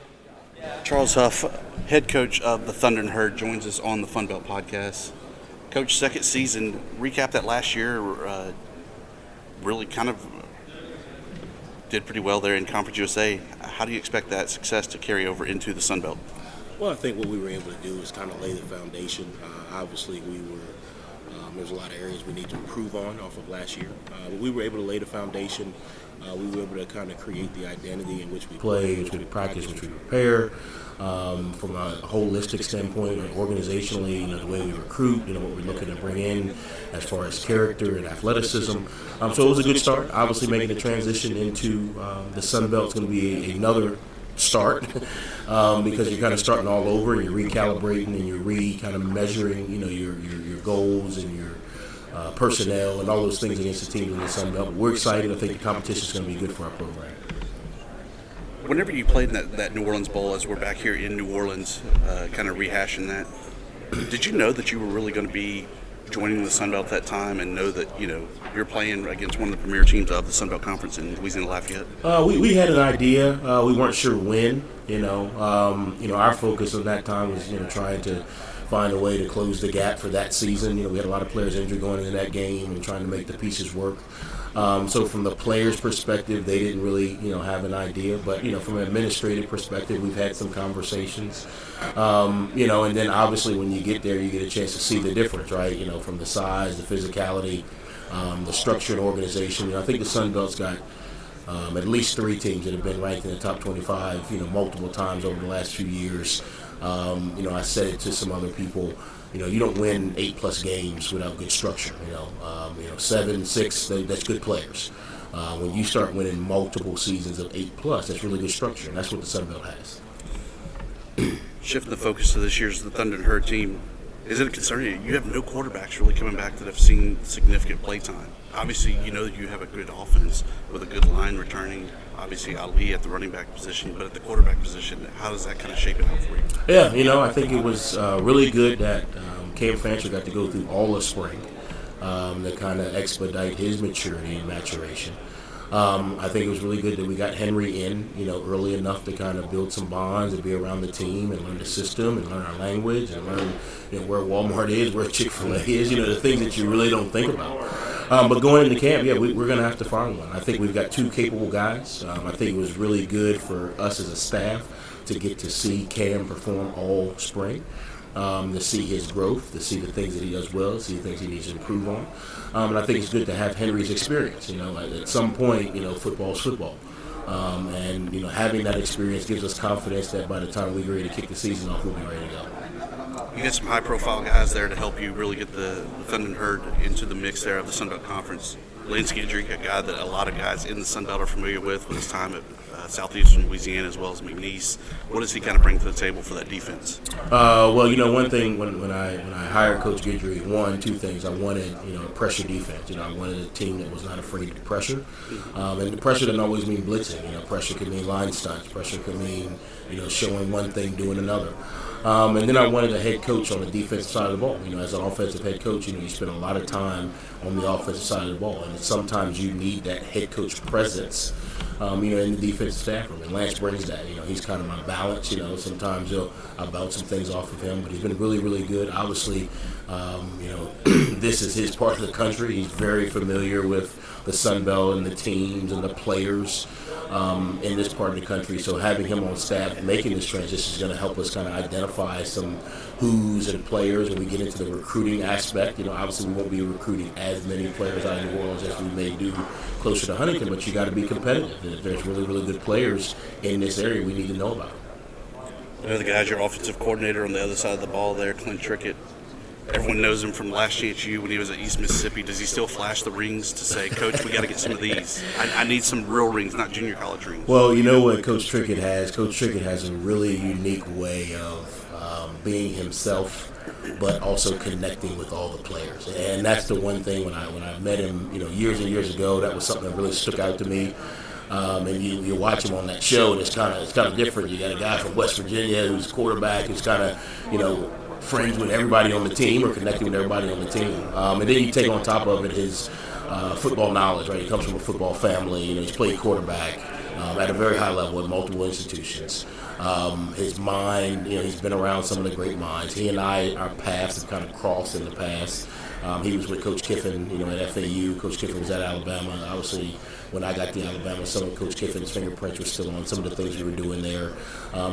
Charles Huff, head coach of the Thunder and Herd, joins us on the Fun Belt Podcast. Coach, second season, recap that last year. Really kind of did pretty well there in Conference USA. How do you expect that success to carry over into the Sun Belt? Well, I think what we were able to do is kind of lay the foundation. Obviously, there's a lot of areas we need to improve on off of last year. But we were able to lay the foundation. We were able to kind of create the identity in which we play, in which we practice, in which we prepare. From a holistic standpoint, organizationally, the way we recruit, what we're looking to bring in as far as character and athleticism. So it was a good start. Obviously, making the transition into the Sun Belt is going to be another start because you're kind of starting all over and you're recalibrating and you're kind of measuring, your goals and your personnel and all those things against the team in the Sun Belt. We're excited. I think the competition is going to be good for our program. Whenever you played in that New Orleans Bowl, as we're back here in New Orleans, kind of rehashing that, did you know that you were really going to be joining the Sun Belt at that time, and know that you're playing against one of the premier teams of the Sun Belt Conference in Louisiana Lafayette? We had an idea. We weren't sure when. Our focus at that time was trying to find a way to close the gap for that season. We had a lot of players injured going into that game and trying to make the pieces work. So from the players' perspective, they didn't really, have an idea. But, from an administrative perspective, we've had some conversations. And then obviously when you get there, you get a chance to see the difference, right? From the size, the physicality, the structure and organization. I think the Sun Belt's got at least 3 teams that have been ranked in the top 25, multiple times over the last few years. I said it to some other people. You don't win 8+ games without good structure. 7, 6, that's good players. When you start winning multiple seasons of 8+, that's really good structure, and that's what the Sun Belt has. Shifting the focus to this year's the Thunder and Herd team, is it a concern? You have no quarterbacks really coming back that have seen significant play time. Obviously, you have a good offense with a good line returning. Obviously, Ali at the running back position, but at the quarterback position, how does that kind of shape it out for you? Yeah, I think it was really good that Cam Fancher got to go through all of spring to kind of expedite his maturity and maturation. I think it was really good that we got Henry in, early enough to kind of build some bonds and be around the team and learn the system and learn our language and learn where Walmart is, where Chick-fil-A is, the things that you really don't think about. But going into camp, we're going to have to find one. I think we've got 2 capable guys. I think it was really good for us as a staff to get to see Cam perform all spring, to see his growth, to see the things that he does well, see the things he needs to improve on. And I think it's good to have Henry's experience. At some point, football's football. And having that experience gives us confidence that by the time we're ready to kick the season off, we'll be ready to go. You get some high-profile guys there to help you really get the Thunder and Herd into the mix there of the Sun Belt Conference. Lance Gendry, a guy that a lot of guys in the Sun Belt are familiar with his time at Southeastern Louisiana as well as McNeese. What does he kind of bring to the table for that defense? One thing when I hired Coach Gendry, 2 things. I wanted, a pressure defense. I wanted a team that was not afraid to pressure. And the pressure doesn't always mean blitzing. Pressure can mean line stunts. Pressure can mean, showing one thing, doing another. And then I wanted a head coach on the defensive side of the ball. As an offensive head coach, you spend a lot of time on the offensive side of the ball, and sometimes you need that head coach presence, in the defensive staff room. And Lance brings that. He's kind of my balance. Sometimes I'll bounce some things off of him, but he's been really, really good. Obviously, this is his part of the country. He's very familiar with the Sun Belt and the teams and the players in this part of the country. So having him on staff making this transition is going to help us kind of identify some who's and players when we get into the recruiting aspect. Obviously we won't be recruiting as many players out of New Orleans as we may do closer to Huntington, but you got to be competitive. And if there's really, really good players in this area, we need to know about them. The guy's your offensive coordinator on the other side of the ball there, Clint Trickett. Everyone knows him from last chance U when he was at East Mississippi. Does he still flash the rings to say, Coach, we got to get some of these? I need some real rings, not junior college rings. Well, you know what Coach Trickett has? Coach Trickett has a really unique way of being himself, but also connecting with all the players. And that's the one thing when I met him, years and years ago, that was something that really stuck out to me. And you watch him on that show, and it's kind of different. You got a guy from West Virginia who's quarterback, who's kind of, friends with everybody on the team or connecting with everybody on the team. And then you take on top of it his football knowledge, right? He comes from a football family. He's played quarterback at a very high level in multiple institutions. His mind, he's been around some of the great minds. He and our paths have kind of crossed in the past. He was with Coach Kiffin, at FAU. Coach Kiffin was at Alabama. Obviously, when I got to Alabama, some of Coach Kiffin's fingerprints were still on some of the things we were doing there.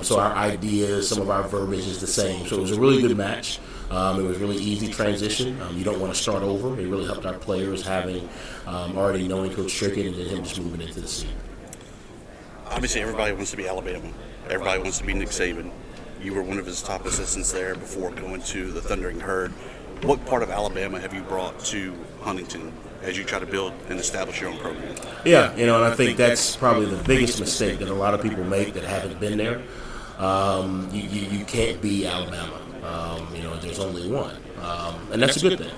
So our ideas, some of our verbiage is the same. So it was a really good match. It was a really easy transition. You don't want to start over. It really helped our players having already knowing Coach Trickett and then him just moving into the season. Obviously, everybody wants to be Alabama. Everybody wants to be Nick Saban. You were one of his top assistants there before going to the Thundering Herd. What part of Alabama have you brought to Huntington as you try to build and establish your own program? Yeah, and I think that's probably the biggest mistake that a lot of people make that haven't been there. You can't be Alabama. There's only one, and that's a good thing.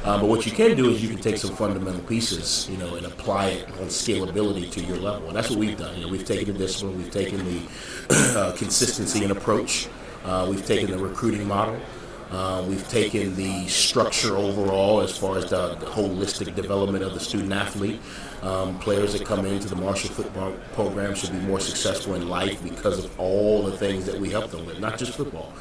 But what you can do is you can take some fundamental pieces, and apply it on scalability to your level. And that's what we've done. We've taken the discipline, we've taken the consistency and approach, we've taken the recruiting model, we've taken the structure overall as far as the holistic development of the student athlete. Players that come into the Marshall football program should be more successful in life because of all the things that we help them with, not just football.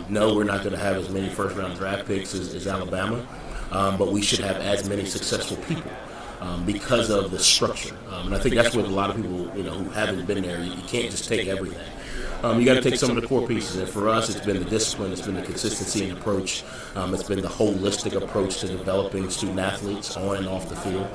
No, we're not going to have as many first-round draft picks as Alabama, but we should have as many successful people because of the structure. And I think that's what a lot of people, who haven't been there, you can't just take everything. You got to take some of the core pieces. And for us, it's been the discipline, it's been the consistency and approach, it's been the holistic approach to developing student athletes on and off the field.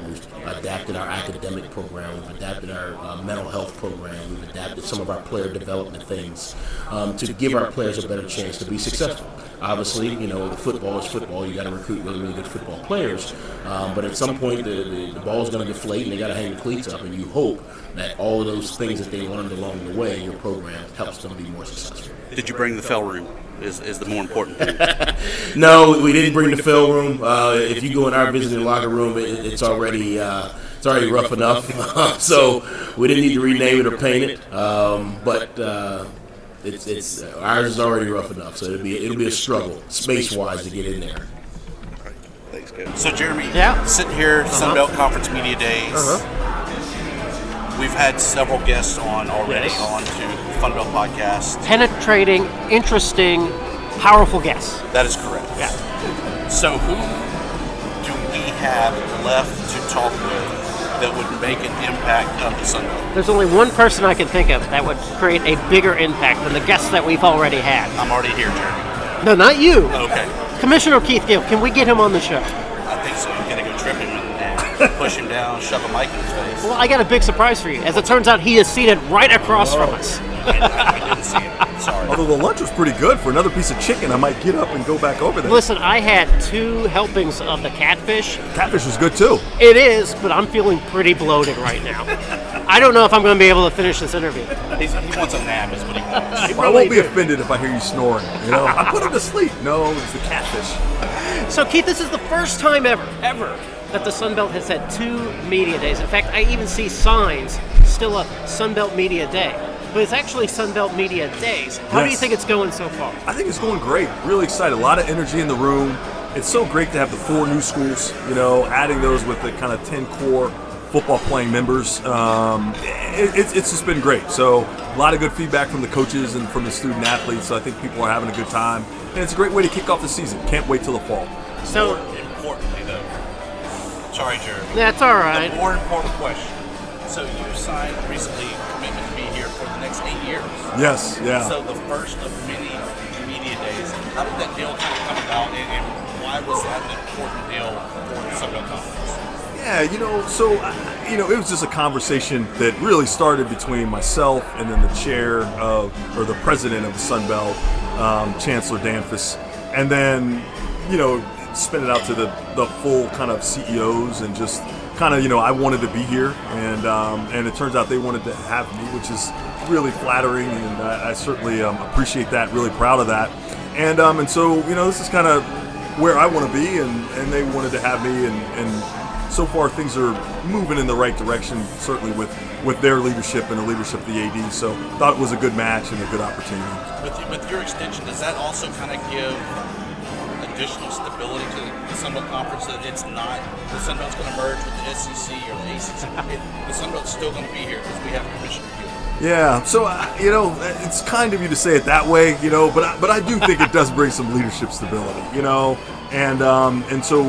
We've adapted our academic program, we've adapted our mental health program, we've adapted some of our player development things to give our players a better chance to be successful. Obviously, the football is football. You got to recruit really, really good football players. But at some point, the ball's going to deflate, and they got to hang the cleats up. And you hope that all of those things that they learned along the way, your program helps them be more successful. Did you bring the film room? Is the more important thing? No, we didn't bring the film room. If you go in our visiting locker room, it's already rough enough. So we didn't need to rename it or paint it. But it's ours is already rough enough. So it'll be a struggle space-wise to get in there. Thanks, good. So Jeremy, Yeah. sitting here, Sun Belt Conference Media Days. We've had several guests on already on to Fun Belt Podcast. Penetrating, interesting, powerful guests. That is correct. Yeah. So who do we have left to talk with that would make an impact on the Sun Belt? There's only one person I can think of that would create a bigger impact than the guests that we've already had. I'm already here, Jeremy. No, not you. Okay. Commissioner Keith Gill, can we get him on the show? I think so. You gotta go trip him and push him down, shove a mic in his face. Well, I got a big surprise for you. As it turns out, he is seated right across from us. I didn't see it. Sorry. Although the lunch was pretty good, for another piece of chicken, I might get up and go back over there. Listen, I had 2 helpings of the catfish. Catfish was good too. It is, but I'm feeling pretty bloated right now. I don't know if I'm going to be able to finish this interview. He wants a nap, is what he wants. I won't be offended if I hear you snoring. I put him to sleep. No, it's the catfish. So, Keith, this is the first time ever, that the Sun Belt has had 2 media days. In fact, I even see signs still up Sun Belt Media Day. But it's actually Sun Belt Media Days. How do you think it's going so far? I think it's going great. Really excited. A lot of energy in the room. It's so great to have the 4 new schools, adding those with the kind of 10 core football playing members. It's just been great. So a lot of good feedback from the coaches and from the student athletes. So I think people are having a good time. And it's a great way to kick off the season. Can't wait till the fall. So importantly, though, sorry, Jeremy. That's all right. The more important question. So you signed recently a commitment to be here for the next 8 years. Yes, yeah. So the first of many media days. How did that deal kind of come about, and why was that an important deal for the Sun Belt Conference? Yeah, it was just a conversation that really started between myself and then the the president of the Sun Belt, Chancellor Danfus, and then, spin it out to the full kind of CEOs and just kind of, I wanted to be here, and it turns out they wanted to have me, which is really flattering, and I certainly appreciate that, really proud of that. And so, this is kind of where I want to be, and they wanted to have me, and so far things are moving in the right direction, certainly with their leadership and the leadership of the AD. So thought it was a good match and a good opportunity. With your extension, does that also kind of give additional stability to the Sun Belt Conference, that it's not the Sun Belt's going to merge with the SEC or the ACC? The Sun Belt's still going to be here because we have Commissioner Gill. Yeah, so it's kind of you to say it that way, but I do think it does bring some leadership stability, and so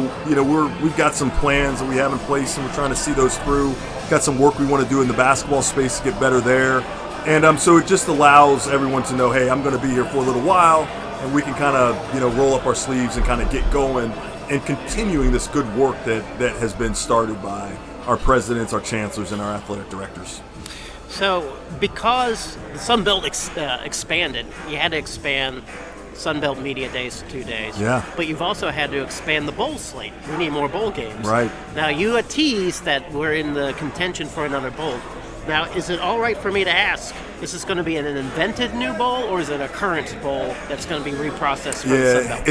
we've got some plans that we have in place, and we're trying to see those through. Got some work we want to do in the basketball space to get better there, and so it just allows everyone to know, hey, I'm going to be here for a little while, and we can kind of roll up our sleeves and kind of get going and continuing this good work that has been started by our presidents, our chancellors, and our athletic directors. So, because the Sun Belt expanded, you had to expand Sun Belt Media Days to 2 days. Yeah. But you've also had to expand the bowl slate. We need more bowl games. Right. Now, you had teased that we're in the contention for another bowl. Now, is it all right for me to ask, is this going to be an invented new bowl, or is it a current bowl that's going to be reprocessed for the Sun Belt?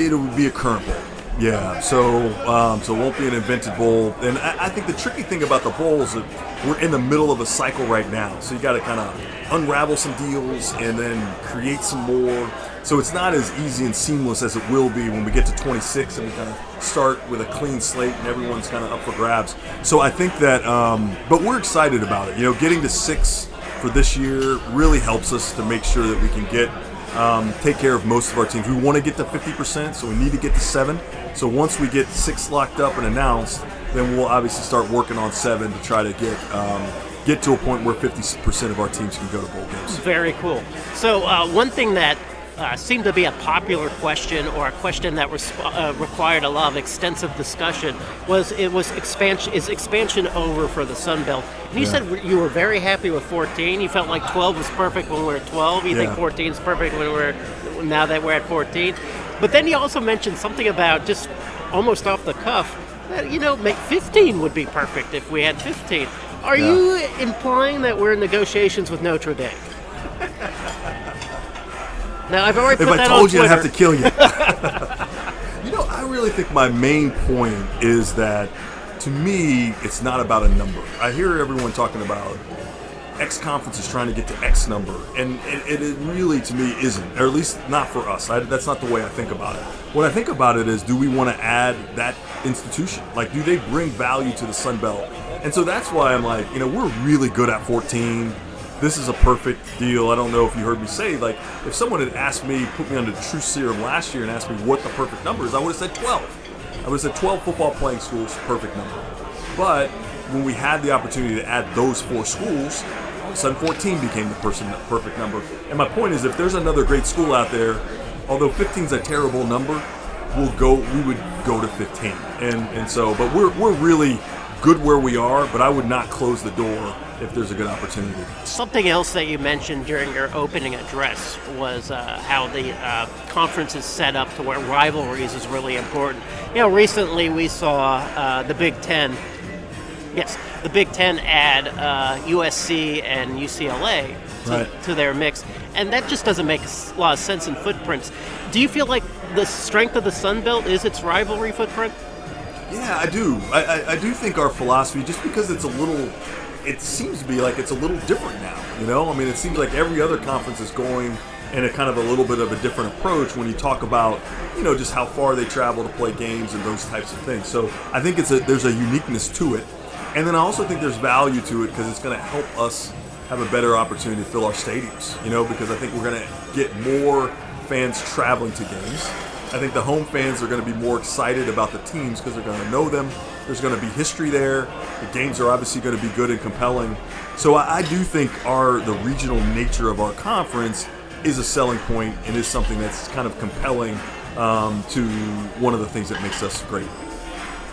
It'll be a current bowl. Yeah, so it won't be an invented bowl. And I think the tricky thing about the bowl is that we're in the middle of a cycle right now. So you got to kind of unravel some deals and then create some more. So it's not as easy and seamless as it will be when we get to 26 and we kind of start with a clean slate and everyone's kind of up for grabs. So I think that, but we're excited about it. Getting to 6 for this year really helps us to make sure that we can take care of most of our teams. We want to get to 50%, so we need to get to 7. So once we get 6 locked up and announced, then we'll obviously start working on 7 to try to get to a point where 50% of our teams can go to bowl games. Very cool. So one thing that seemed to be a popular question, or a question that required a lot of extensive discussion, was expansion over for the Sun Belt? And you said you were very happy with 14. You felt like 12 was perfect when we were at 12. You think 14 is perfect now that we're at 14. But then you also mentioned something about, just almost off the cuff, that 15 would be perfect if we had 15. Are you implying that we're in negotiations with Notre Dame? Now, I've already put that on Twitter. If I told you, I'd have to kill you. I really think my main point is that, to me, it's not about a number. I hear everyone talking about X conference is trying to get to X number, and it really, to me, isn't, or at least not for us. That's not the way I think about it. What I think about it is, do we want to add that institution? Like, do they bring value to the Sun Belt? And so that's why I'm like, we're really good at 14. This is a perfect deal. I don't know if you heard me say, like, if someone had asked me, put me under the truth serum last year and asked me what the perfect number is, I would have said 12. I would have said 12 football playing schools, perfect number. But when we had the opportunity to add those 4 schools, all of a sudden 14 became the perfect number. And my point is, if there's another great school out there, although 15 is a terrible number, we would go to 15. And so, but we're really good where we are, but I would not close the door if there's a good opportunity. Something else that you mentioned during your opening address was how the conference is set up to where rivalries is really important. Recently we saw the Big Ten add USC and UCLA to their mix, and that just doesn't make a lot of sense in footprints. Do you feel like the strength of the Sun Belt is its rivalry footprint? Yeah, I do. I do think our philosophy, just because it seems to be like it's a little different now, I mean, it seems like every other conference is going in a kind of a little bit of a different approach when you talk about, just how far they travel to play games and those types of things. So I think there's a uniqueness to it. And then I also think there's value to it because it's going to help us have a better opportunity to fill our stadiums, because I think we're going to get more fans traveling to games. I think the home fans are going to be more excited about the teams because they're going to know them. There's going to be history there. The games are obviously going to be good and compelling. So I do think the regional nature of our conference is a selling point and is something that's kind of compelling to one of the things that makes us great.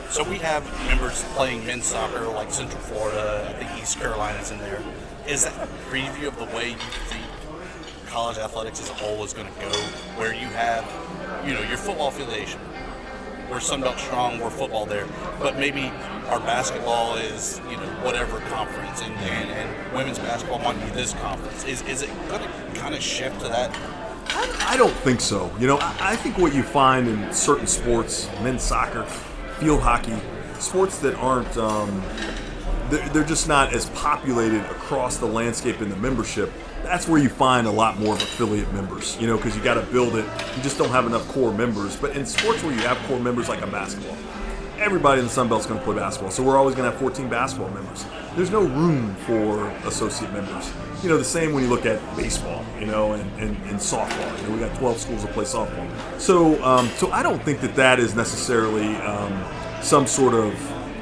So we have members playing men's soccer like Central Florida, I think East Carolina's in there. Is that a preview of the way you think college athletics as a whole is going to go, where you have, your football affiliation? We're Sunbelt strong, we're football there, but maybe our basketball is, whatever conference, and women's basketball might be this conference. Is it going to kind of shift to that? I don't think so. I think what you find in certain sports, men's soccer, field hockey, sports that aren't, they're just not as populated across the landscape in the membership. That's where you find a lot more of affiliate members, because you got to build it. You just don't have enough core members. But in sports where you have core members like a basketball, everybody in the Sun Belt is going to play basketball. So we're always going to have 14 basketball members. There's no room for associate members. The same when you look at baseball, and softball. We got 12 schools that play softball. So I don't think that is necessarily some sort of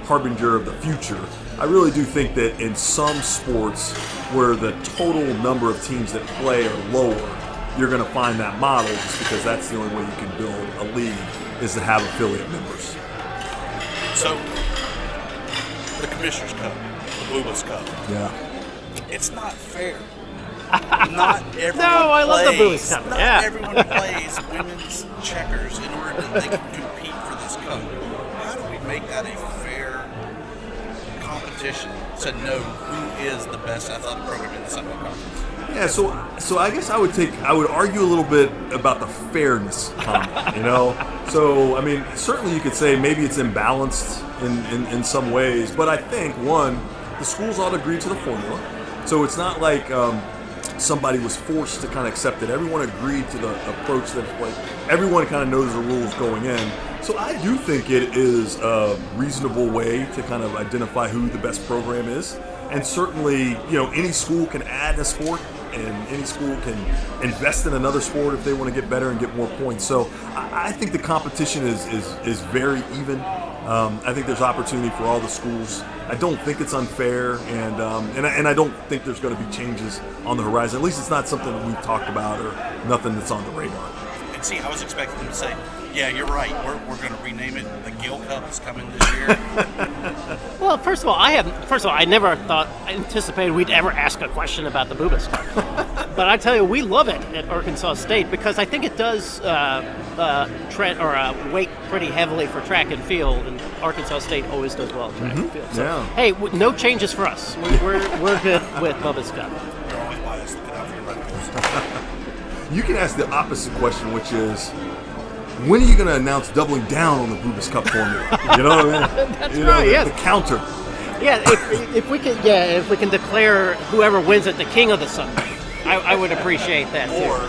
harbinger of the future. I really do think that in some sports where the total number of teams that play are lower, you're going to find that model just because that's the only way you can build a league is to have affiliate members. So, the Commissioner's Cup, the Blue List Cup. Yeah. It's not fair. Not everyone I love the Blue List Cup. Not everyone plays women's checkers in order that they can compete for this cup. How do we make that a fair competition to know who is the best athletic program in the Sun Belt Conference? Yeah, so I guess I would argue a little bit about the fairness comment, you know? So, I mean, certainly you could say maybe it's imbalanced in some ways, but I think, one, the schools all agree to the formula. So it's not like somebody was forced to kind of accept it. Everyone agreed to the approach that, like, everyone kind of knows the rules going in. So I do think it is a reasonable way to kind of identify who the best program is. And certainly, you know, any school can add a sport, and any school can invest in another sport if they want to get better and get more points. So I think the competition is very even. I think there's opportunity for all the schools. I don't think it's unfair, and I don't think there's going to be changes on the horizon. At least it's not something that we've talked about or nothing that's on the radar. And see, I was expecting them to say, yeah, you're right, we're going to rename it the Gill Cup is coming this year. Well, first of all, I never anticipated we'd ever ask a question about the Bubas Cup. But I tell you, we love it at Arkansas State because I think it does weight pretty heavily for track and field, and Arkansas State always does well at track and field. So, yeah. Hey, no changes for us. We're good with Bubba's Cup. You're always biased. Look out for your radicals. You can ask the opposite question, which is, when are you going to announce doubling down on the Bubas Cup formula? You know what I mean? That's right. Yes. The counter. Yeah, if we can declare whoever wins it the king of the Sun, I would appreciate that too. Or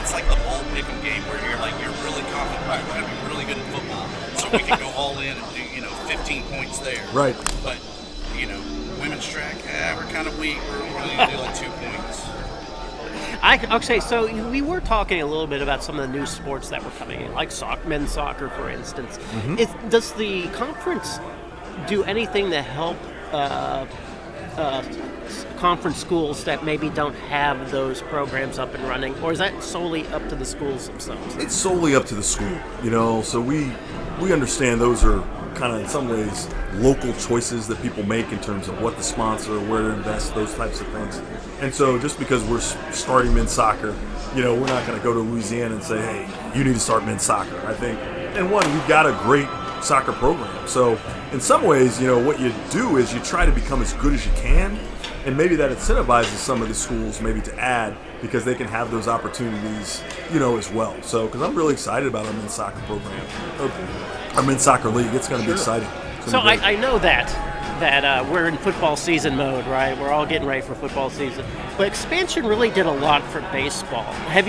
it's like the bowl picking game where you're really confident, right, we're going to be really good at football, so we can go all in and do 15 points there. Right. But women's track, we're kind of weak. We're only going to do like 2 points. Okay, so we were talking a little bit about some of the new sports that were coming in, like men's soccer, for instance. Mm-hmm. Does the conference do anything to help conference schools that maybe don't have those programs up and running, or is that solely up to the schools themselves? It's solely up to the school, so we understand those are kind of in some ways local choices that people make in terms of what to sponsor, where to invest, those types of things. And so just because we're starting men's soccer, we're not going to go to Louisiana and say, hey, you need to start men's soccer. I think, and one, we've got a great soccer program. So in some ways, what you do is you try to become as good as you can, and maybe that incentivizes some of the schools maybe to add because they can have those opportunities, as well. So, because I'm really excited about our men's soccer program, our men's soccer league. It's going to be exciting. So I know that we're in football season mode, right? We're all getting ready for football season. But expansion really did a lot for baseball. Have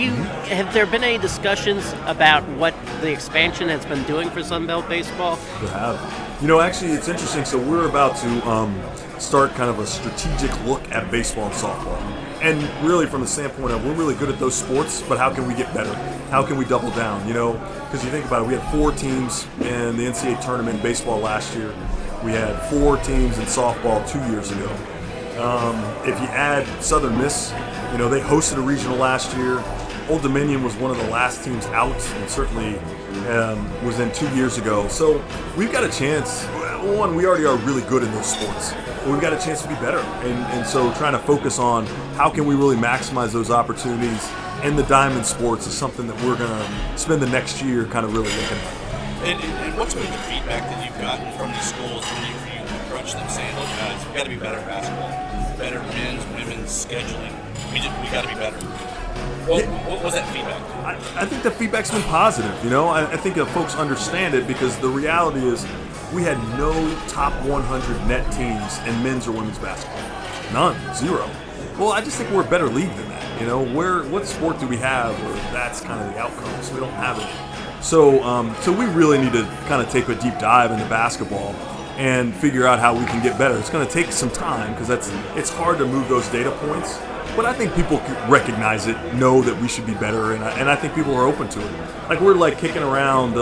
there been any discussions about what the expansion has been doing for Sun Belt baseball? We have. Actually, it's interesting. So we're about to start kind of a strategic look at baseball and softball. And really from the standpoint of we're really good at those sports, but how can we get better? How can we double down? Because you think about it, we had 4 teams in the NCAA tournament in baseball last year. We had 4 teams in softball 2 years ago. If you add Southern Miss, they hosted a regional last year. Old Dominion was one of the last teams out, and certainly was in 2 years ago. So we've got a chance. One, we already are really good in those sports, but we've got a chance to be better. And so trying to focus on how can we really maximize those opportunities in the diamond sports is something that we're going to spend the next year kind of really looking at. And what's been the feedback that you've gotten from these schools when you approach them saying, look guys, we've got to be better at basketball, better men's, women's scheduling, we got to be better. What was that feedback? I think the feedback's been positive. I think that folks understand it because the reality is we had no top 100 net teams in men's or women's basketball. None. 0. Well, I just think we're a better league than that. What sport do we have where that's kind of the outcome? So we don't have it. So we really need to kind of take a deep dive into basketball and figure out how we can get better. It's going to take some time because it's hard to move those data points. But I think people recognize it, know that we should be better, and I think people are open to it. Like we're kicking around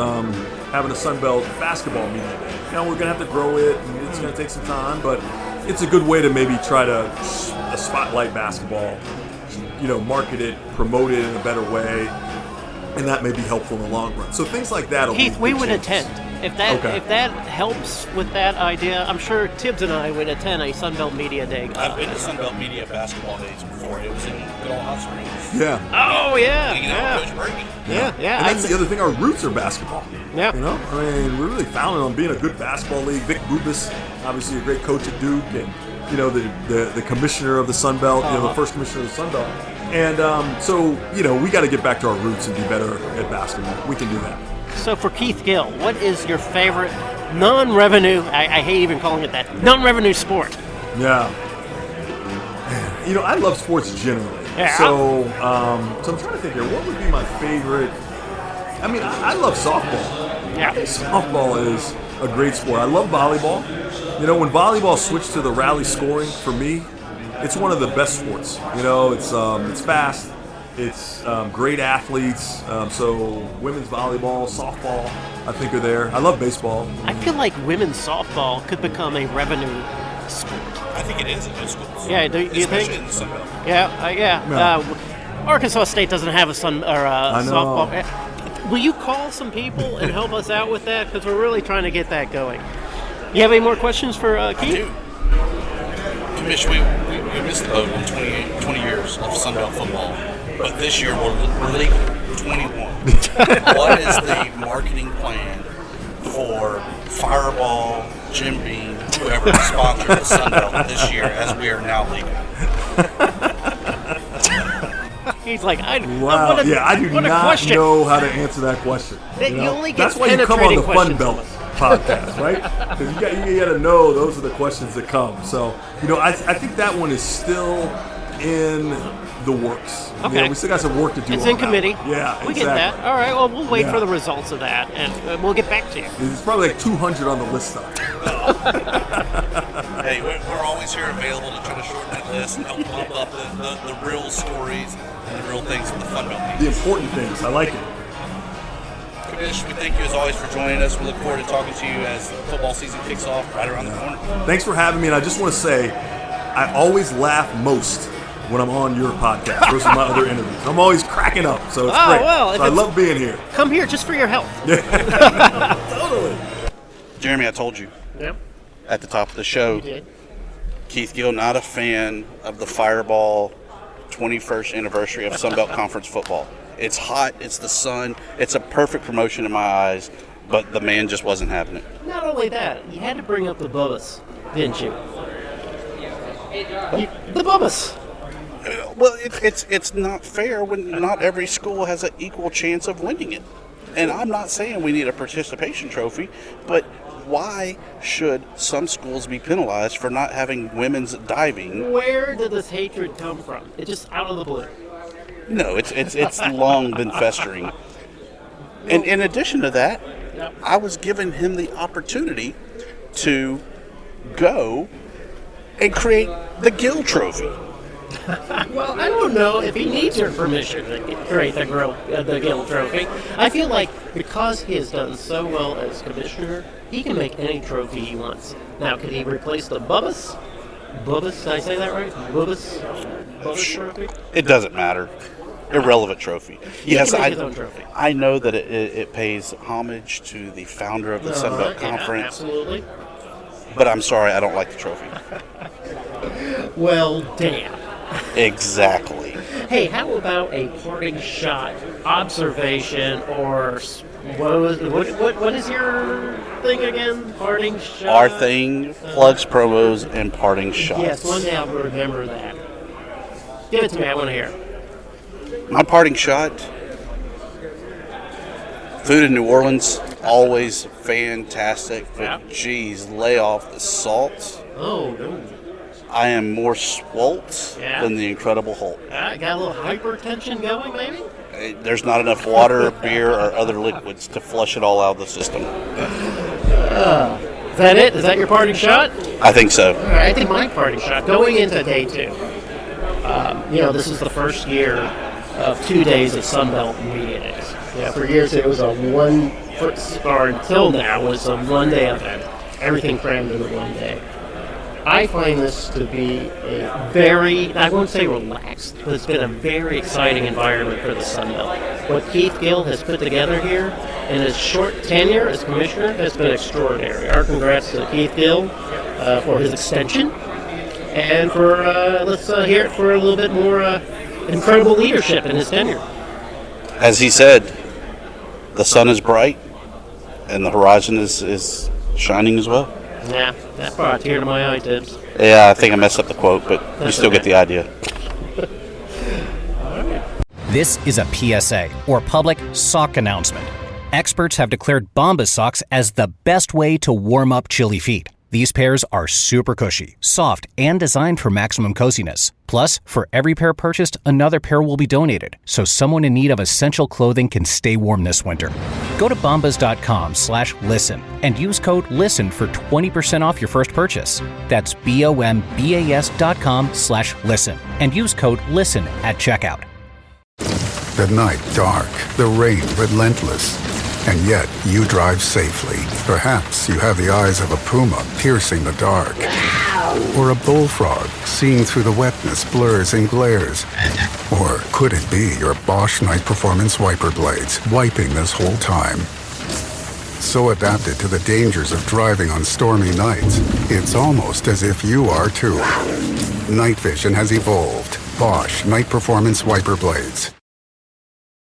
having a Sun Belt basketball media day. We're going to have to grow it, and it's going to take some time, but it's a good way to maybe try to spotlight basketball, market it, promote it in a better way, and that may be helpful in the long run. So things like that. Heath, we would attend. If that helps with that idea, I'm sure Thibz and I would attend a Sun Belt Media Day. I've been to Sun Belt Media basketball days before. It was in good old Hot Springs. Yeah. Oh, yeah. Hanging out with Coach Brady. Yeah. And that's the other thing. Our roots are basketball. Yeah. We're really founded on being a good basketball league. Vic Bubas, obviously a great coach at Duke, and the commissioner of the Sun Belt, the first commissioner of the Sun Belt. And so, we got to get back to our roots and be better at basketball. We can do that. So for Keith Gill, what is your favorite non-revenue, I hate even calling it that, non-revenue sport? Yeah. I love sports generally. Yeah. So I'm trying to think here. What would be my favorite? I love softball. Yeah. Softball is a great sport. I love volleyball. When volleyball switched to the rally scoring, for me, it's one of the best sports. It's fast. It's great athletes. So women's volleyball, softball, I think are there. I love baseball. I feel like women's softball could become a revenue sport. I think it is in those schools. Yeah, do you think? Especially in the Sun Belt. Yeah. Arkansas State doesn't have a softball. Will you call some people and help us out with that? Because we're really trying to get that going. You have any more questions for Keith? I do. Commish, we missed the boat in 20 years of Sun Belt football, but this year we're legal, 21. What is the marketing plan for Fireball, Jim Beam, whoever sponsored the Sun Belt this year as we are now legal? He's like, I do not know how to answer that question. That's why you come on the Fun Belt podcast, right? Because you got to know those are the questions that come. So, I think that one is still in the works. Okay. We still got some work to do. It's in committee. Yeah, we get that. All right. Well, we'll wait for the results of that, and we'll get back to you. There's probably like 200 on the list though. Hey, we're always here available to try to shorten that list and help bump up the real stories and the real things in the Fun Belt. The important things. I like it. Commish, we thank you as always for joining us. We look forward to talking to you as football season kicks off right around the corner. Thanks for having me, and I just want to say I always laugh most when I'm on your podcast versus my other interviews. I'm always cracking up, so it's great. Well, so I love being here. Come here just for your health. Totally. Jeremy, I told you Yep. at the top of the show, You did. Keith Gill, not a fan of the Fireball 21st anniversary of Sun Belt Conference football. It's hot, it's the sun, it's a perfect promotion in my eyes, but the man just wasn't having it. Not only that, you had to bring up the Bubbas, didn't you? The Bubbas. Well, it's not fair when not every school has an equal chance of winning it. And I'm not saying we need a participation trophy, but why should some schools be penalized for not having women's diving? Where did this hatred come from? It's just out of the blue. No, it's long been festering. And in addition to that, I was giving him the opportunity to go and create the Gill Trophy. Well, I don't know if he needs your permission to create the Gill Trophy. I feel like because he has done so well as commissioner, he can make any trophy he wants. Now, could he replace the Bubbas? Bubbas, did I say that right? Bubbas trophy? It doesn't matter. Irrelevant trophy. Yes, make his own trophy. I know that it pays homage to the founder of the Sun Belt Conference. Absolutely. But I'm sorry, I don't like the trophy. Well, damn. Exactly. Hey, how about a parting shot, observation, or what is your thing again? Parting shot? Our thing, plugs, promos, and parting shots. Yes, one day I'll remember that. Give it to me, I want to hear it. My parting shot, food in New Orleans, always fantastic, but geez, lay off the salt. Oh, no. I am more swole than the Incredible Hulk. Got a little hypertension going, maybe? There's not enough water, beer, or other liquids to flush it all out of the system. Is that it? Is that your parting shot? I think so. All right, I think my parting shot, going into day 2, this is the first year of 2 days of Sunbelt Media Days. Yeah, for years it was until now was a one-day event. Everything crammed into one day. I find this to be a very, I won't say relaxed, but it's been a very exciting environment for the Sunbelt. What Keith Gill has put together here in his short tenure as commissioner has been extraordinary. Our congrats to Keith Gill for his extension, and for let's hear it for a little bit more incredible leadership in his tenure. As he said, the sun is bright, and the horizon is shining as well. Yeah, that brought a tear to my eye, Thibz. Yeah, I think I messed up the quote, but you still get the idea. This is a PSA, or public sock announcement. Experts have declared Bombas socks as the best way to warm up chilly feet. These pairs are super cushy, soft, and designed for maximum coziness. Plus, for every pair purchased, another pair will be donated, so someone in need of essential clothing can stay warm this winter. Go to bombas.com/listen and use code LISTEN for 20% off your first purchase. That's BOMBAS.com/listen and use code LISTEN at checkout. The night dark, the rain relentless, and yet you drive safely. Perhaps you have the eyes of a puma piercing the dark, or a bullfrog seeing through the wetness blurs and glares. Or could it be your Bosch Night Performance wiper blades wiping this whole time? So adapted to the dangers of driving on stormy nights, it's almost as if you are too. Night vision has evolved. Bosch Night Performance wiper blades.